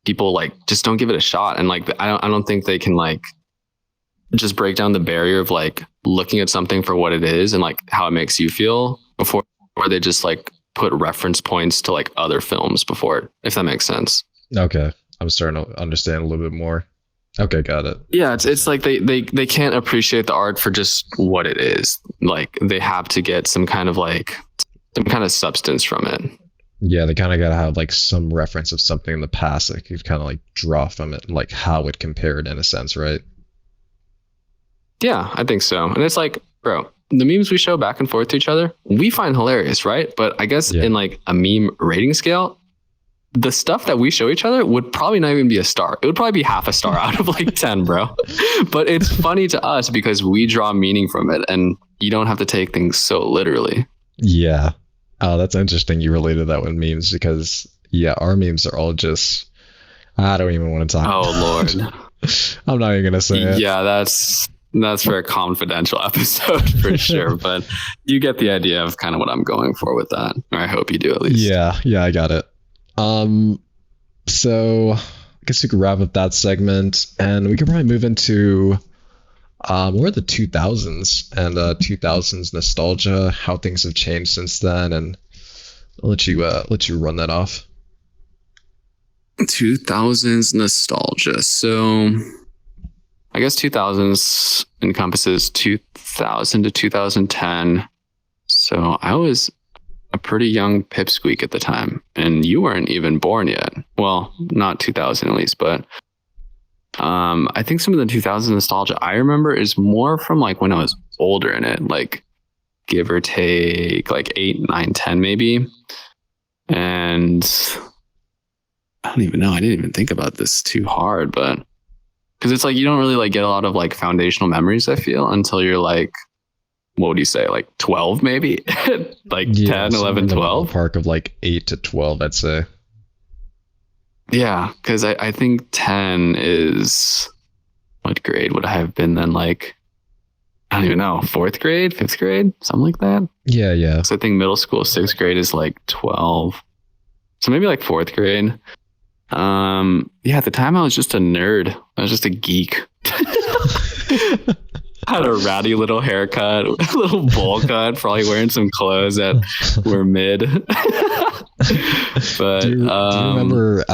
people like just don't give it a shot. And like I don't think they can like just break down the barrier of like looking at something for what it is and like how it makes you feel before they just like put reference points to like other films before it, if that makes sense.
Okay, I'm starting to understand a little bit more. Okay, got it.
Yeah, it's like they can't appreciate the art for just what it is. Like they have to get some kind of substance from it.
Yeah, they kind of got to have like some reference of something in the past that you kind of like draw from it and like how it compared in a sense, right?
Yeah, I think so. And it's like, bro, the memes we show back and forth to each other, we find hilarious, right? But I guess in like a meme rating scale, the stuff that we show each other would probably not even be a star. It would probably be half a star out of like 10, bro. But it's funny to us because we draw meaning from it and you don't have to take things so literally.
Yeah. Oh, that's interesting. You related that with memes because yeah, our memes are all just, I don't even want to talk.
Oh, Lord.
I'm not even going to say it.
Yeah, that's for a confidential episode for sure. But you get the idea of kind of what I'm going for with that. Or I hope you do at least.
Yeah, I got it. So I guess we could wrap up that segment and we could probably move into more the 2000s and 2000s nostalgia, how things have changed since then, and I'll let you run that off.
2000s nostalgia. So I guess 2000s encompasses 2000 to 2010. So I was a pretty young pipsqueak at the time, and you weren't even born yet. Well, not 2000 at least, but I think some of the 2000 nostalgia I remember is more from like when I was older in it, like give or take like 8, 9, 10 maybe. And I don't even know. I didn't even think about this too hard, but because it's like you don't really like get a lot of like foundational memories, I feel, until you're like, what would you say, like 12 maybe? Like 10, 11, 12?
Park of like 8 to 12, I'd say.
Yeah, because I think 10 is, what grade would I have been then? Like, I don't even know, 4th grade, 5th grade, something like that?
Yeah.
So I think middle school, 6th grade is like 12. So maybe like 4th grade. Yeah, at the time I was just a nerd. I was just a geek. Had a ratty little haircut, a little bowl cut, probably wearing some clothes that were mid. But
Do you remember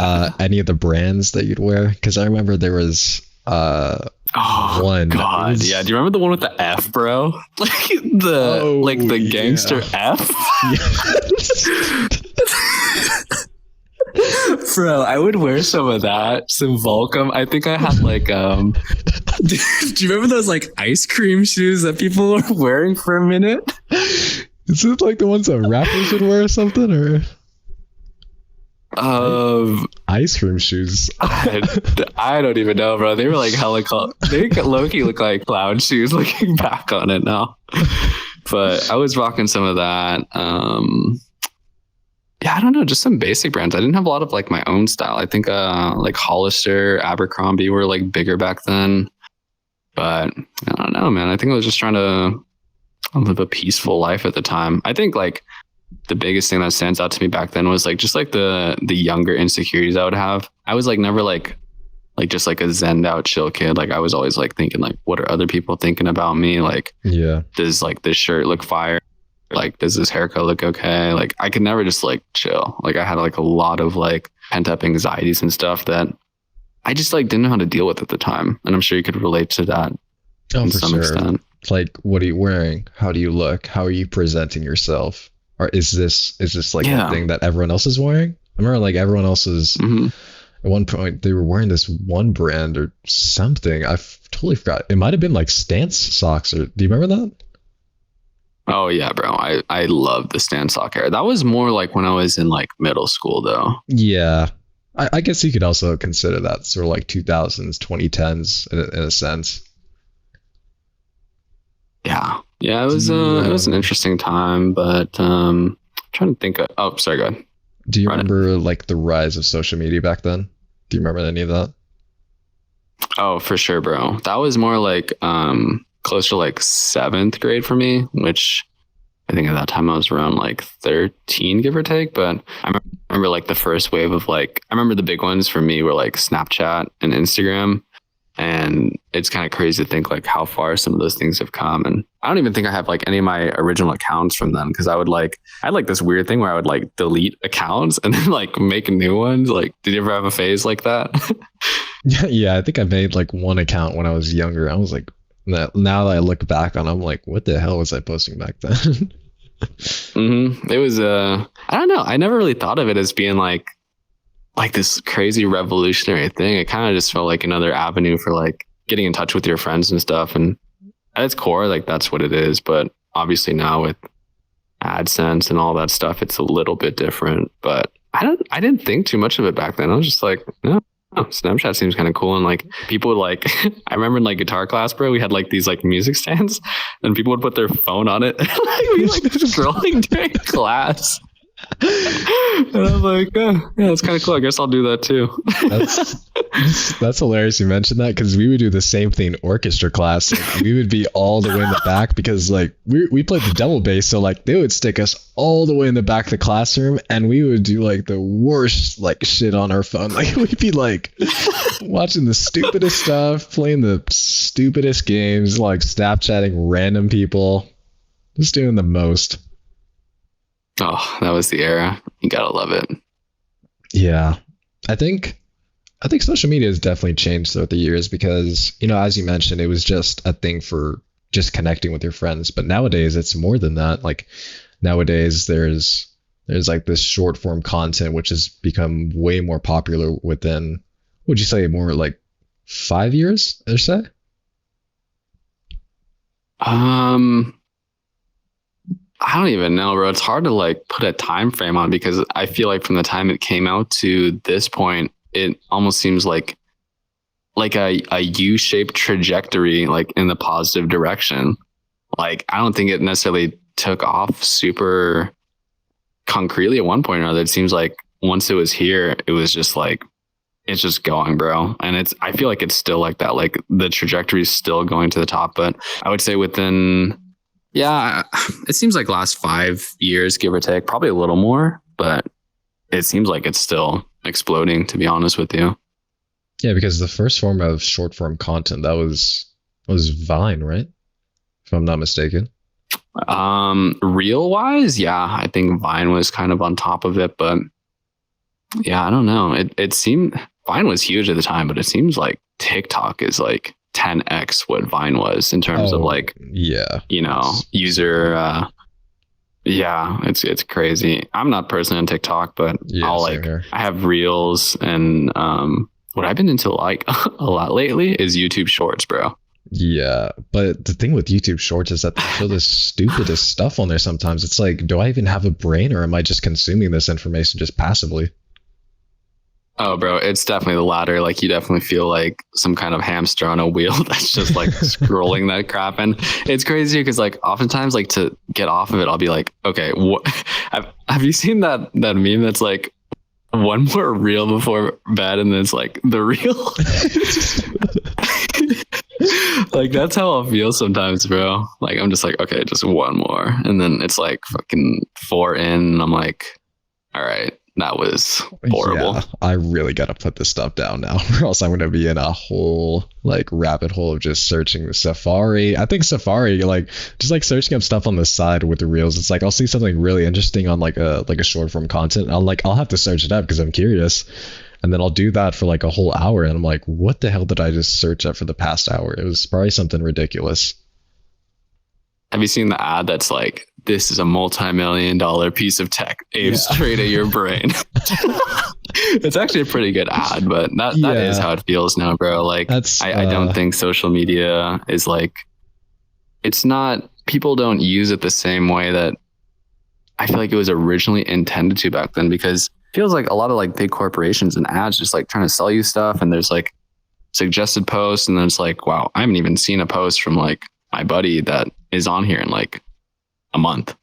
any of the brands that you'd wear? Because I remember there was
oh
one.
God, yeah. Do you remember the one with the F, bro? Like the gangster F. Bro, I would wear some of that, some Volcom. I think I had like do you remember those like ice cream shoes that people were wearing for a minute?
Is it like the ones that rappers would wear or something, or ice cream shoes?
I don't even know, bro. They were like they low-key look like clown shoes looking back on it now. But I was rocking some of that. Yeah, I don't know, just some basic brands. I didn't have a lot of like my own style. I think like Hollister, Abercrombie were like bigger back then. But I don't know, man. I think I was just trying to live a peaceful life at the time. I think like the biggest thing that stands out to me back then was like just like the younger insecurities I would have. I was like never like just like a zened out chill kid. Like I was always like thinking like, what are other people thinking about me? Like, yeah, does like this shirt look fire? Like, does this haircut look okay? Like I could never just like chill. Like I had like a lot of like pent up anxieties and stuff that I just like didn't know how to deal with at the time. And I'm sure you could relate to that to some extent.
Like, what are you wearing? How do you look? How are you presenting yourself? Or is this like a thing that everyone else is wearing? I remember like everyone else is at one point they were wearing this one brand or something. I've totally forgot. It might have been like Stance socks, or do you remember that?
Oh yeah, bro. I love the Stance sock era. That was more like when I was in like middle school though.
Yeah. I guess you could also consider that sort of like 2000s, 2010s in a sense.
Yeah. Yeah, it was an interesting time, but trying to think of, sorry, go ahead.
Do you remember like the rise of social media back then? Do you remember any of that?
Oh, for sure, bro. That was more like closer to like 7th grade for me, which I think at that time I was around like 13, give or take. But I remember like the first wave of like, I remember the big ones for me were like Snapchat and Instagram. And it's kind of crazy to think like how far some of those things have come. And I don't even think I have like any of my original accounts from them, because I had like this weird thing where I would like delete accounts and then like make new ones. Like, did you ever have a phase like that?
Yeah, I think I made like one account when I was younger. I was like, now that I look back on it, I'm like, what the hell was I posting back then?
It was I don't know. I never really thought of it as being like this crazy revolutionary thing. It kind of just felt like another avenue for like getting in touch with your friends and stuff. And at its core, like that's what it is. But obviously now with AdSense and all that stuff, it's a little bit different. But I didn't think too much of it back then. I was just like, no, Snapchat seems kind of cool. And like people would like, I remember in like guitar class, bro, we had like these like music stands and people would put their phone on it. We like scrolling during class. And I'm like, oh, yeah, that's kind of cool. I guess I'll do that too.
That's hilarious you mentioned that, because we would do the same thing in orchestra class. Like, we would be all the way in the back because like we played the double bass, so like they would stick us all the way in the back of the classroom and we would do like the worst like shit on our phone. Like we'd be like watching the stupidest stuff, playing the stupidest games, like Snapchatting random people, just doing the most.
Oh, that was the era. You gotta love it.
Yeah. I think social media has definitely changed throughout the years because, you know, as you mentioned, it was just a thing for just connecting with your friends. But nowadays it's more than that. Like nowadays there's like this short form content, which has become way more popular within, would you say more like 5 years or so?
I don't even know, bro. It's hard to like put a time frame on, because I feel like from the time it came out to this point, it almost seems like a U-shaped trajectory, like in the positive direction. Like I don't think it necessarily took off super concretely at one point or another. It seems like once it was here, it was just like, it's just going, bro. And I feel like it's still like that. Like the trajectory is still going to the top. But I would say within, yeah, it seems like last 5 years, give or take, probably a little more, but it seems like it's still exploding, to be honest with you.
Yeah, because the first form of short form content, that was Vine, right? if I'm not mistaken.
Reel wise, yeah, I think Vine was kind of on top of it, but yeah, I don't know. It seemed Vine was huge at the time, but it seems like TikTok is like 10x what Vine was in terms of like,
yeah,
user. Yeah, it's crazy. I'm not personally on TikTok, but
yeah,
I have Reels, and what I've been into like a lot lately is YouTube Shorts, bro.
Yeah, but the thing with YouTube Shorts is that they show the stupidest stuff on there sometimes. It's like, do I even have a brain, or am I just consuming this information just passively?
Oh, bro, it's definitely the latter. Like, you definitely feel like some kind of hamster on a wheel that's just like scrolling that crap. And it's crazy because like oftentimes like to get off of it, I'll be like, okay, what have you seen that meme that's like one more reel before bed, and then it's like the reel? Like, that's how I'll feel sometimes, bro. Like, I'm just like, okay, just one more. And then it's like fucking 4 in, and I'm like, all right, that was horrible.
Yeah, I really got to put this stuff down now, or else I'm going to be in a whole like rabbit hole of just searching the Safari. I think Safari, like just like searching up stuff on the side with the reels. It's like I'll see something really interesting on like a short form content. I'll have to search it up because I'm curious. And then I'll do that for like a whole hour. And I'm like, what the hell did I just search up for the past hour? It was probably something ridiculous.
Have you seen the ad that's like, this is a multi-million-dollar piece of tech aimed straight at your brain? It's actually a pretty good ad, but that is how it feels now, bro. Like, I don't think social media is like, it's not, people don't use it the same way that I feel like it was originally intended to back then, because feels like a lot of like big corporations and ads just like trying to sell you stuff, and there's like suggested posts, and then it's like, wow, I haven't even seen a post from like my buddy that is on here in like a month.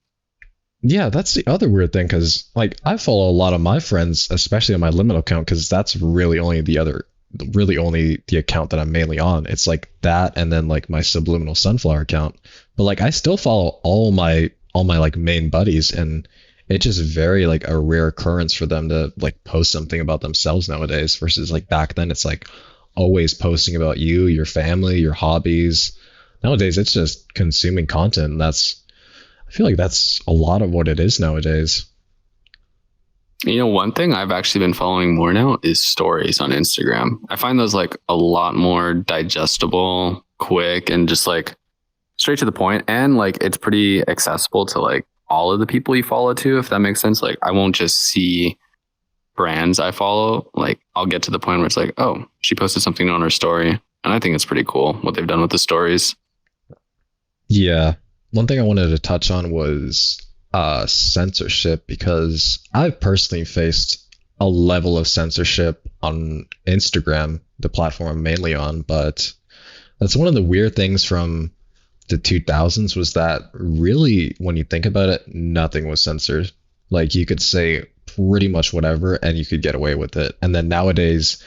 Yeah, that's the other weird thing, because like I follow a lot of my friends, especially on my Liminal account, because that's really only the account that I'm mainly on. It's like that, and then like my Subliminal Sunflower account. But like I still follow all my like main buddies, and it's just very like a rare occurrence for them to like post something about themselves nowadays, versus like back then it's like always posting about you, your family, your hobbies. Nowadays it's just consuming content, and I feel like that's a lot of what it is nowadays.
One thing I've actually been following more now is stories on Instagram. I find those like a lot more digestible, quick, and just like straight to the point, and like it's pretty accessible to like all of the people you follow too, if that makes sense. Like, I won't just see brands I follow. Like, I'll get to the point where it's like, oh, she posted something on her story, and I think it's pretty cool what they've done with the stories.
Yeah, one thing I wanted to touch on was censorship, because I've personally faced a level of censorship on Instagram, the platform I'm mainly on. But that's one of the weird things from the 2000s, was that really, when you think about it, nothing was censored. Like, you could say pretty much whatever and you could get away with it. And then nowadays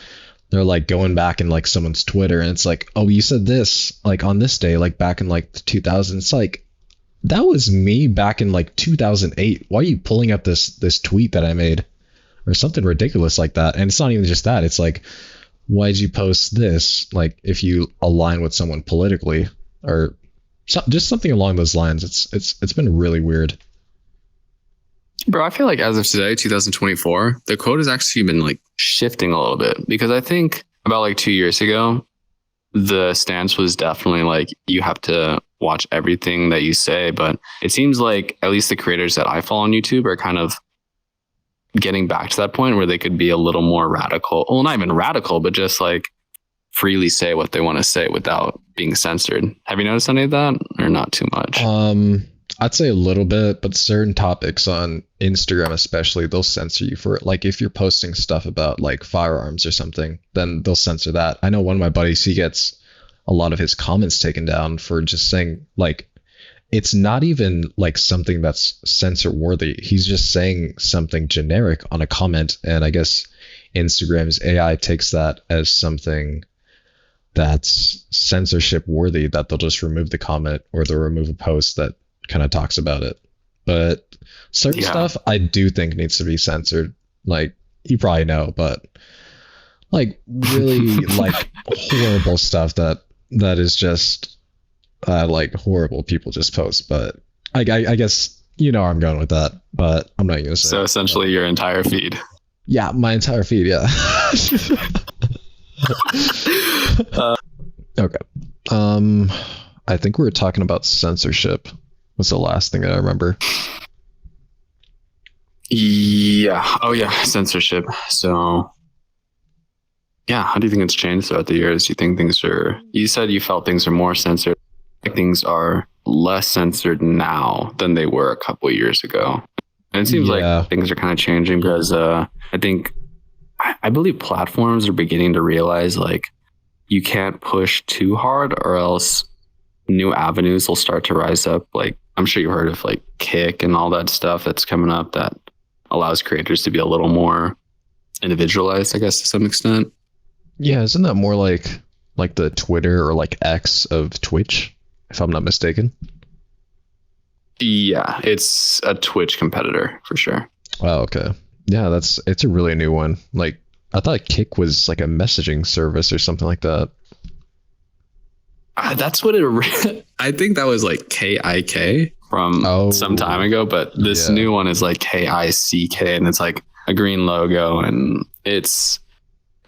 they're like going back in like someone's Twitter, and it's like, oh, you said this like on this day, like back in like the 2000s. It's like, that was me back in like 2008. Why are you pulling up this tweet that I made, or something ridiculous like that? And it's not even just that. It's like, why did you post this? Like, if you align with someone politically, or just something along those lines. It's been really weird.
Bro, I feel like as of today, 2024, the code has actually been like shifting a little bit, because I think about like 2 years ago, the stance was definitely like, you have to watch everything that you say. But it seems like at least the creators that I follow on YouTube are kind of getting back to that point where they could be a little more radical. Well, not even radical, but just like freely say what they want to say without being censored. Have you noticed any of that, or not too much?
I'd say a little bit, but certain topics on Instagram especially, they'll censor you for it. Like, if you're posting stuff about like firearms or something, then they'll censor that. I know one of my buddies, he gets a lot of his comments taken down for just saying, like, it's not even like something that's censor worthy. He's just saying something generic on a comment, and I guess Instagram's AI takes that as something that's censorship worthy, that they'll just remove the comment, or they'll remove a post that kind of talks about it. But certain stuff I do think needs to be censored. Like, you probably know, but like really like horrible stuff that is just like horrible people just post. But I guess you know where I'm going with that, but I'm not gonna say.
So essentially, your entire feed.
Yeah, my entire feed. Yeah. Okay. I think we were talking about censorship. Was the last thing that I remember.
Yeah. Oh, yeah. Censorship. So, yeah. How do you think it's changed throughout the years? Do you think things are? You said you felt things are more censored. Things are less censored now than they were a couple of years ago. And it seems like things are kind of changing because I believe platforms are beginning to realize like you can't push too hard or else new avenues will start to rise up. Like I'm sure you heard of like Kick and all that stuff that's coming up that allows creators to be a little more individualized, I guess, to some extent.
Yeah, isn't that more like the Twitter or like X of Twitch, if I'm not mistaken?
Yeah, it's a Twitch competitor for sure.
Oh, okay. Yeah, it's a really new one. Like I thought Kick was like a messaging service or something like that.
That's what I think that was like KIK from some time ago, but this new one is like KICK and it's like a green logo and it's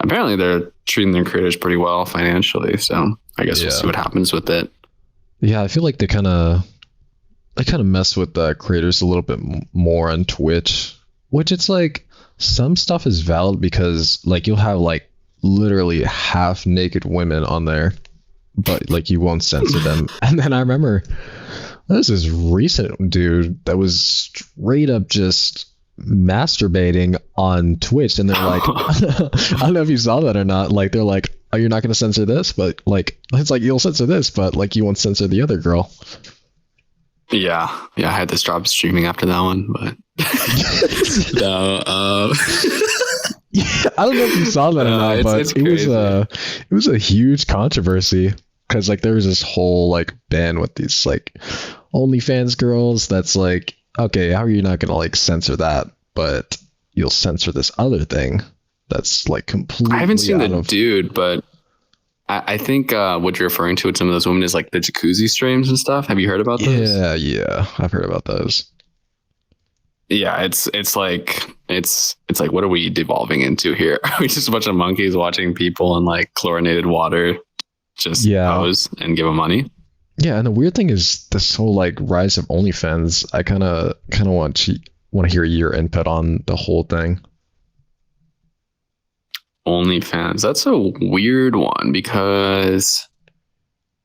apparently they're treating their creators pretty well financially. So I guess we'll see what happens with it.
Yeah, I feel like they kind of mess with the creators a little bit more on Twitch, which it's like some stuff is valid because like you'll have like literally half naked women on there, but like you won't censor them. And then I remember there's this recent dude that was straight up just masturbating on Twitch, and they're like, I don't know if you saw that or not. Like they're like, oh, you're not going to censor this, but like it's like you'll censor this, but like you won't censor the other girl.
Yeah, I had to stop streaming after that one, but no.
I don't know if you saw that or not, but it was a huge controversy because like there was this whole like ban with these like OnlyFans girls. That's like, okay, how are you not gonna like censor that, but you'll censor this other thing that's like completely.
I haven't seen the dude, but I think what you're referring to with some of those women is like the jacuzzi streams and stuff. Have you heard about those?
Yeah, I've heard about those.
Yeah, it's like what are we devolving into here? Are we just a bunch of monkeys watching people in like chlorinated water just pose and give them money?
Yeah, and the weird thing is this whole like rise of OnlyFans. I kind of want to hear your input on the whole thing.
OnlyFans, that's a weird one because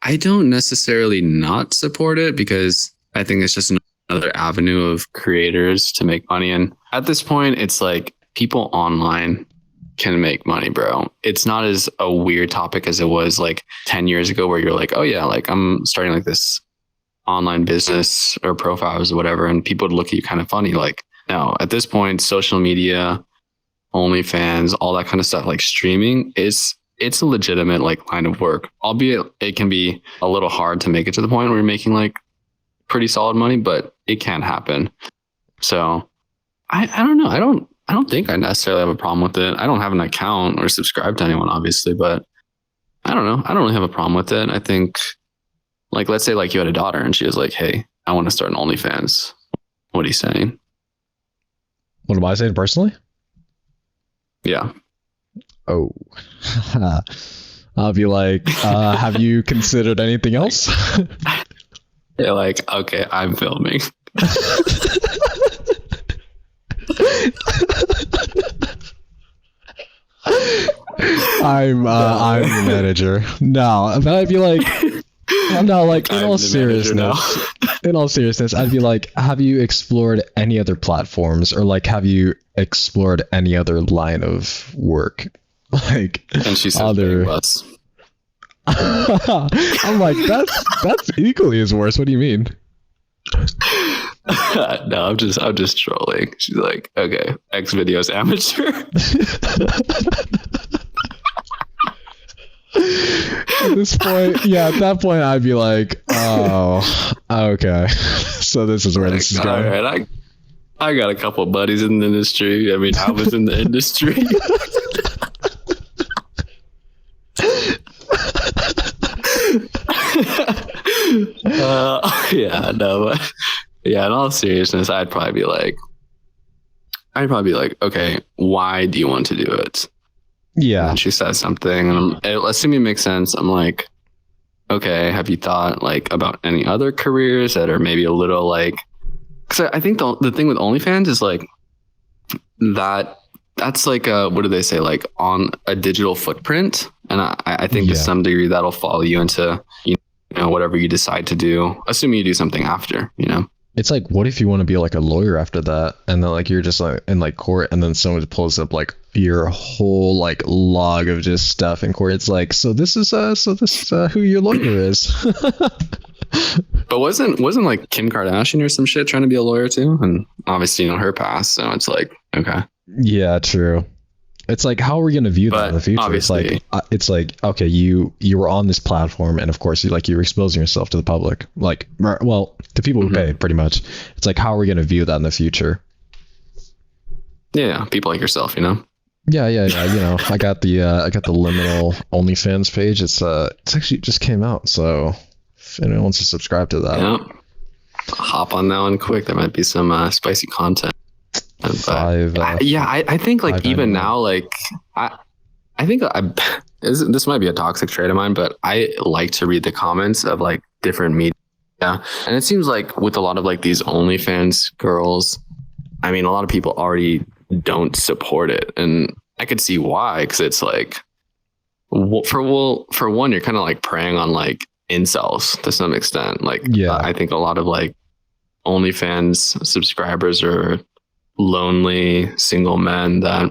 I don't necessarily not support it because I think it's just another avenue of creators to make money. And at this point, it's like people online can make money, bro. It's not as a weird topic as it was like 10 years ago where you're like, oh yeah, like I'm starting like this online business or profiles or whatever. And people would look at you kind of funny. Like, no, at this point, social media, OnlyFans, all that kind of stuff, like streaming it's a legitimate like line of work, albeit it can be a little hard to make it to the point where you're making like pretty solid money, but it can happen. So I don't know. I don't think I necessarily have a problem with it. I don't have an account or subscribe to anyone, obviously, but I don't know. I don't really have a problem with it. I think like, let's say like you had a daughter and she was like, hey, I want to start an OnlyFans. What are you saying?
What am I saying personally?
Yeah.
Oh, I'll be like, have you considered anything else?
They're like, okay, I'm filming.
I'm the manager. No, but I'd be like, no, like in all seriousness, I'd be like, have you explored any other platforms or like, have you explored any other line of work? Like, and she says other. I'm like, that's equally as worse. What do you mean?
No, I'm just trolling. She's like, okay, X videos amateur.
At this point, at that point, I'd be like, oh, okay. So this is where this is going.
All right, I got a couple of buddies in the industry. I mean, I was in the industry. Yeah, no, but yeah, in all seriousness, I'd probably be like, okay, why do you want to do it?
Yeah.
And she says something, and assuming it makes sense, I'm like, okay, have you thought like about any other careers that are maybe a little like, because I think the thing with OnlyFans is like that's like what do they say, like on a digital footprint, and I think to some degree that'll follow you into whatever you decide to do, assuming you do something after,
It's like, what if you want to be like a lawyer after that, and then like you're just like in like court, and then someone pulls up like your whole like log of just stuff in court. It's like, so this is who your lawyer is.
But wasn't like Kim Kardashian or some shit trying to be a lawyer too? And obviously, her past, so it's like, okay.
Yeah, true. It's like, how are we going to view that in the future? It's like, okay, you were on this platform, and of course you're exposing yourself to the public, like, well, to people who pay, pretty much. It's like, how are we going to view that in the future?
Yeah, people like yourself,
Yeah. I got the Liminal OnlyFans page. It's actually just came out, so if anyone wants to subscribe to that,
hop on that one quick. There might be some spicy content. I think like even now, like I think this might be a toxic trait of mine, but I like to read the comments of like different media, and it seems like with a lot of like these OnlyFans girls, I mean, a lot of people already don't support it, and I could see why, because it's like, for one, you're kind of like preying on like incels to some extent. Like, I think a lot of like OnlyFans subscribers are lonely single men that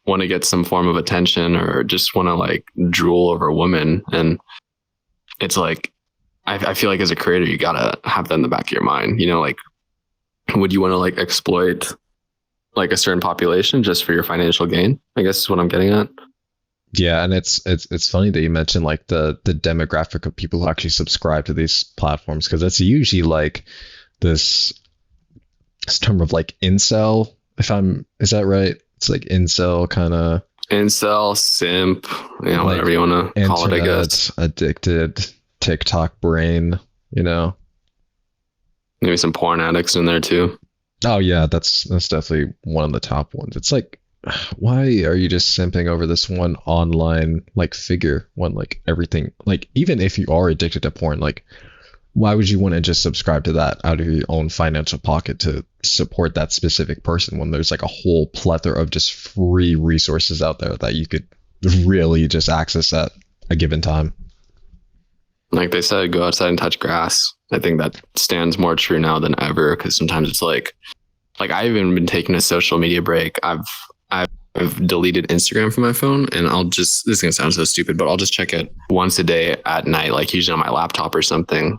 want to get some form of attention or just want to like drool over women. And it's like, I feel like as a creator, you gotta have that in the back of your mind, like, would you want to like exploit like a certain population just for your financial gain? I guess is what I'm getting at.
Yeah, and it's funny that you mentioned like the demographic of people who actually subscribe to these platforms, because that's usually like this term of like incel, is that right? It's like incel kind of.
Incel, simp, like whatever you want to call it, I guess.
Addicted, TikTok brain,
Maybe some porn addicts in there too.
Oh yeah, that's definitely one of the top ones. It's like, why are you just simping over this one online like figure, one like everything, like even if you are addicted to porn, like why would you want to just subscribe to that out of your own financial pocket to support that specific person when there's like a whole plethora of just free resources out there that you could really just access at a given time?
Like they said, go outside and touch grass. I think that stands more true now than ever, because sometimes it's like I've even been taking a social media break. I've deleted Instagram from my phone, and this is gonna sound so stupid, but I'll just check it once a day at night, like usually on my laptop or something.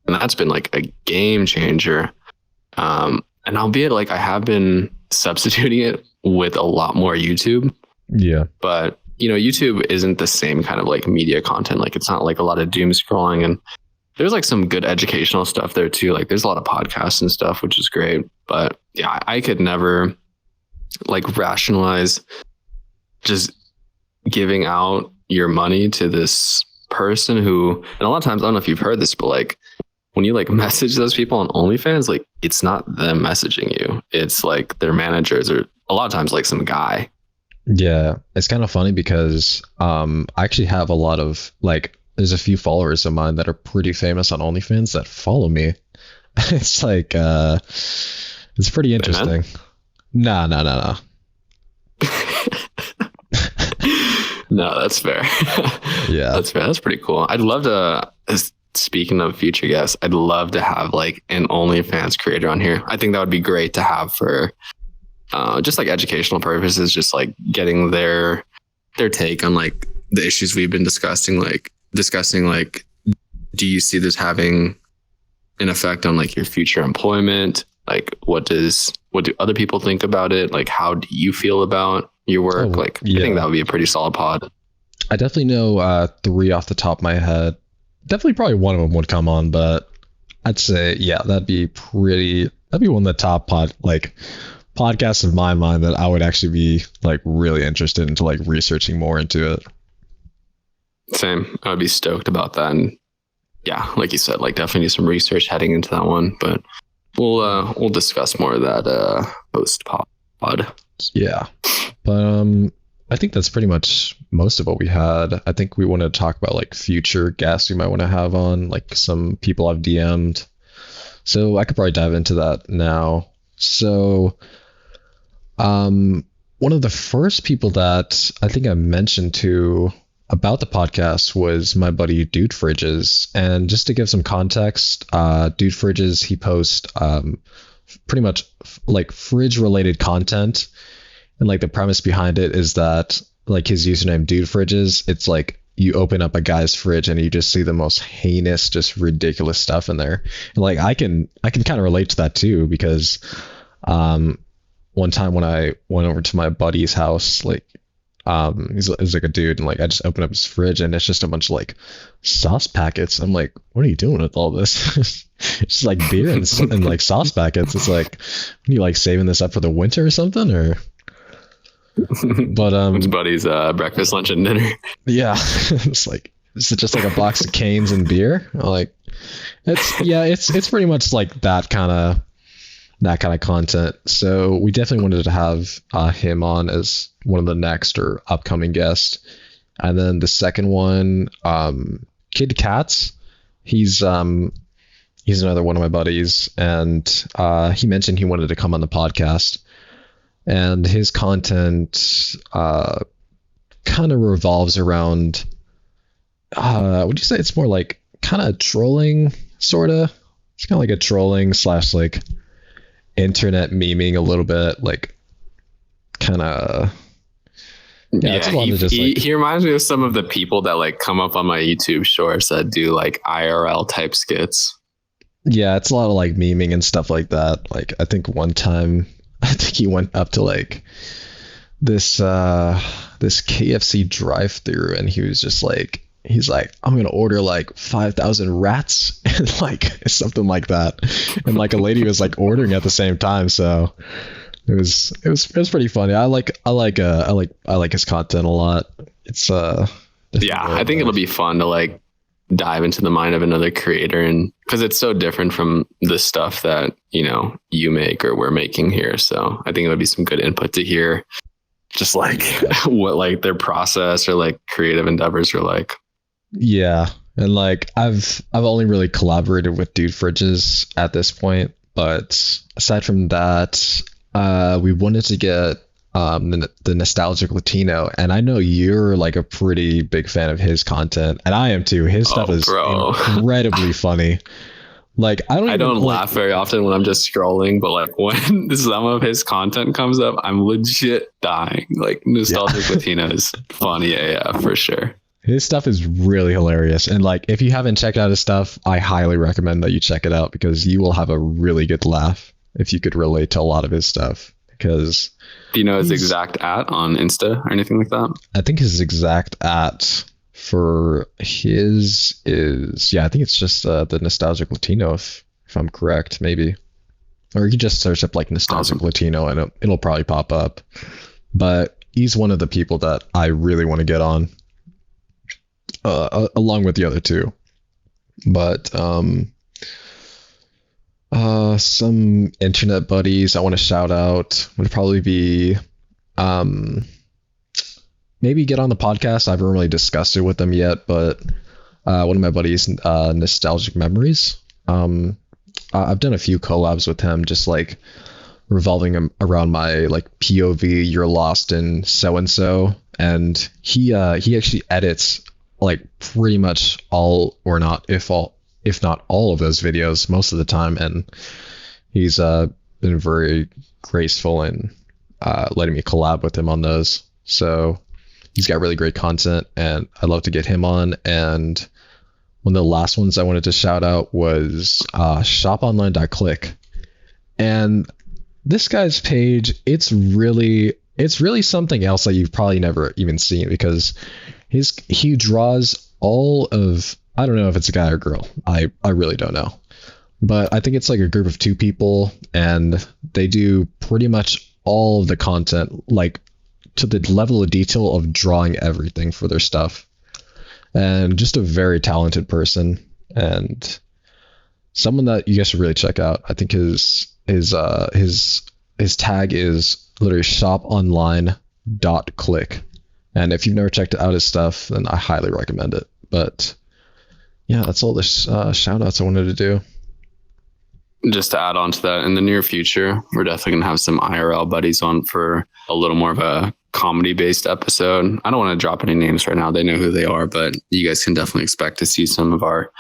And that's been like a game changer. And albeit like I have been substituting it with a lot more YouTube. Yeah. But YouTube isn't the same kind of like media content. Like it's not like a lot of doom scrolling, and there's like some good educational stuff there too. Like there's a lot of podcasts and stuff, which is great. But yeah, I could never like rationalize just giving out your money to this person who, and a lot of times, I don't know if you've heard this, but like when you like message those people on OnlyFans, like it's not them messaging you. It's like their managers, or a lot of times like some guy. Yeah, it's kind of funny because I actually have a lot of like, there's a few followers of mine that are pretty famous on OnlyFans that follow me. It's like it's pretty interesting. No. No, that's fair. Yeah, that's fair. That's pretty cool. I'd love to. Speaking of future guests, I'd love to have like an OnlyFans creator on here. I think that would be great to have for just like educational purposes, just like getting their take on like the issues we've been discussing. Like do you see this having an effect on like your future employment? Like what do other people think about it? Like how do you feel about your work? I think that would be a pretty solid pod. I definitely know 3 off the top of my head. Definitely probably one of them would come on, but I'd say, that'd be one of the top podcasts of my mind that I would actually be like really interested into like researching more into it. Same. I would be stoked about that. And yeah, like you said, like definitely do some research heading into that one, but we'll discuss more of that post pod.
Yeah. But I think that's pretty much most of what we had. I think we want to talk about like future guests we might want to have on, like some people I've DM'd. So I could probably dive into that now. So one of the first people that I think I mentioned to about the podcast was my buddy Dude Fridges. And just to give some context, Dude Fridges, he posts pretty much like fridge related content. And like the premise behind it is that like his username Dude Fridges, it's like you open up a guy's fridge and you just see the most heinous, just ridiculous stuff in there. And like I can kind of relate to that too, because one time when I went over to my buddy's house, like he's like a dude, and like I just opened up his fridge and it's just a bunch of like sauce packets. I'm like, what are you doing with all this? It's just like beer and like sauce packets. It's like, are you like saving this up for the winter or something, or? But
his buddy's breakfast, lunch, and dinner.
Yeah, it's like, is it just like a box of canes and beer? Like, it's pretty much like that kind of content. So we definitely wanted to have him on as one of the next or upcoming guests. And then the second one, Kid Cats, he's another one of my buddies, and he mentioned he wanted to come on the podcast. And his content kind of revolves around, would you say it's more like kind of trolling, sort of? It's kind of like a trolling / like internet memeing a little bit, like kind of.
Yeah, it's a lot of just he reminds me of some of the people that like come up on my YouTube shorts that do like IRL type skits.
Yeah, it's a lot of like memeing and stuff like that. Like I think one time, I think he went up to like this KFC drive-through, and he's like, I'm gonna order like 5,000 rats and like something like that, and like a lady was like ordering at the same time. So it was pretty funny. I like his content a lot. It's
yeah, I think it'll be fun to like dive into the mind of another creator, and because it's so different from the stuff that you make or we're making here. So I think it would be some good input to hear, just like what like their process or like creative endeavors are like.
Yeah, and like I've only really collaborated with Dude Fridges at this point, but aside from that, we wanted to get the Nostalgic Latino, and I know you're like a pretty big fan of his content, and I am too. His stuff is incredibly funny. Like I don't
laugh very often when I'm just scrolling, but like when some of his content comes up, I'm legit dying. Like Nostalgic Latino is funny AF for sure.
His stuff is really hilarious, and like if you haven't checked out his stuff, I highly recommend that you check it out, because you will have a really good laugh if you could relate to a lot of his stuff. Because
do you know his exact @ on Insta or anything like that?
I think his exact @ for his is, I think it's just the Nostalgic Latino, if I'm correct, maybe. Or you just search up like Nostalgic Latino and it'll probably pop up. But he's one of the people that I really want to get on, along with the other two. But some internet buddies I want to shout out would probably be maybe get on the podcast. I haven't really discussed it with them yet, but one of my buddies, Nostalgic Memories. I've done a few collabs with him, just like revolving around my like POV, you're lost in so and so, and he actually edits like pretty much all, or not, if not all of those videos most of the time, and he's been very graceful in letting me collab with him on those. So he's got really great content, and I'd love to get him on. And one of the last ones I wanted to shout out was shoponline.click. And this guy's page, it's really something else that you've probably never even seen, because he draws all of, I don't know if it's a guy or girl. I really don't know. But I think it's like a group of 2 people, and they do pretty much all of the content, like to the level of detail of drawing everything for their stuff. And just a very talented person. and someone that you guys should really check out. I think his tag is literally shoponline.click. And if you've never checked out his stuff, then I highly recommend it. But yeah, that's all the shout outs I wanted to do.
Just to add on to that, in the near future, we're definitely going to have some IRL buddies on for a little more of a comedy based episode. I don't want to drop any names right now. They know who they are, but you guys can definitely expect to see some of our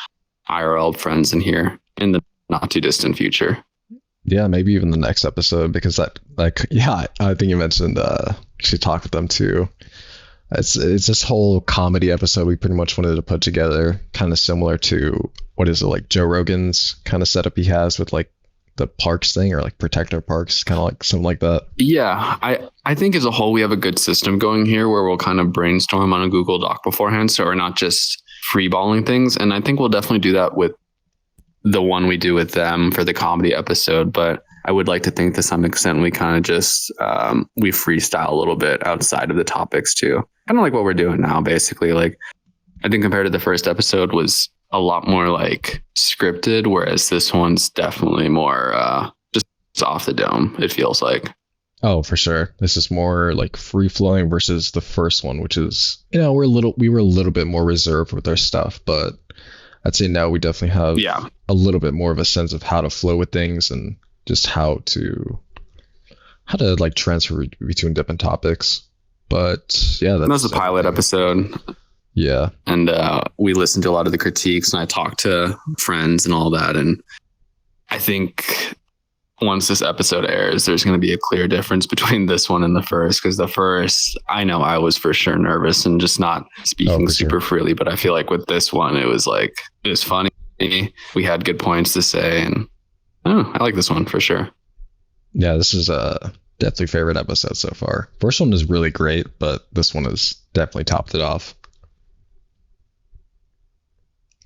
IRL friends in here in the not too distant future.
Yeah, maybe even the next episode, because I think you mentioned you should talk with them too. It's this whole comedy episode we pretty much wanted to put together, kind of similar to what is it, like Joe Rogan's kind of setup he has with like the parks thing, or like protect our parks, kind of like something like that.
Yeah, I think as a whole we have a good system going here where we'll kind of brainstorm on a Google Doc beforehand, so we're not just freeballing things. And I think we'll definitely do that with the one we do with them for the comedy episode. But I would like to think to some extent we kind of just we freestyle a little bit outside of the topics too. Kind of like what we're doing now, basically. Like, I think compared to the first episode was a lot more like scripted, whereas this one's definitely more just off the dome, it feels like.
Oh, for sure. This is more like free flowing versus the first one, which is, we were a little bit more reserved with our stuff, but I'd say now we definitely have a little bit more of a sense of how to flow with things and just how to like transfer between different topics. But yeah,
that was a pilot episode.
Yeah.
And we listened to a lot of the critiques, and I talked to friends and all that. And I think once this episode airs, there's going to be a clear difference between this one and the first, because the first, I know I was for sure nervous and just not speaking super freely. But I feel like with this one, it was funny. We had good points to say, and I like this one for sure.
Yeah, this is definitely favorite episode so far. First one is really great, but this one has definitely topped it off.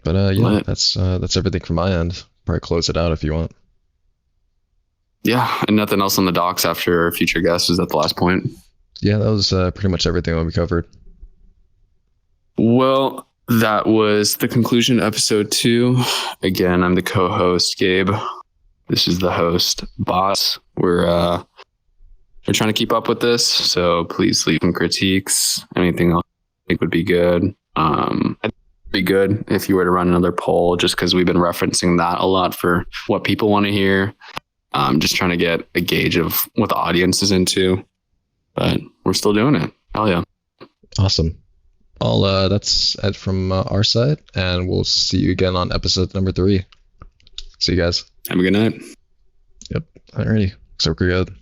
But yeah, that's everything from my end. Probably close it out if you want.
Yeah, and nothing else on the docs after future guests. Is that the last point?
Yeah, that was pretty much everything that we covered.
Well, that was the conclusion of episode 2. Again, I'm the co-host, Gabe. This is the host, Boss. We're trying to keep up with this, so please leave some critiques. Anything else I think would be good. It'd be good if you were to run another poll, just because we've been referencing that a lot for what people want to hear. Just trying to get a gauge of what the audience is into, but we're still doing it. Hell yeah.
Awesome. Well, that's it from our side, and we'll see you again on episode number 3. See you guys.
Have a good night.
Yep. Alrighty. So we're good.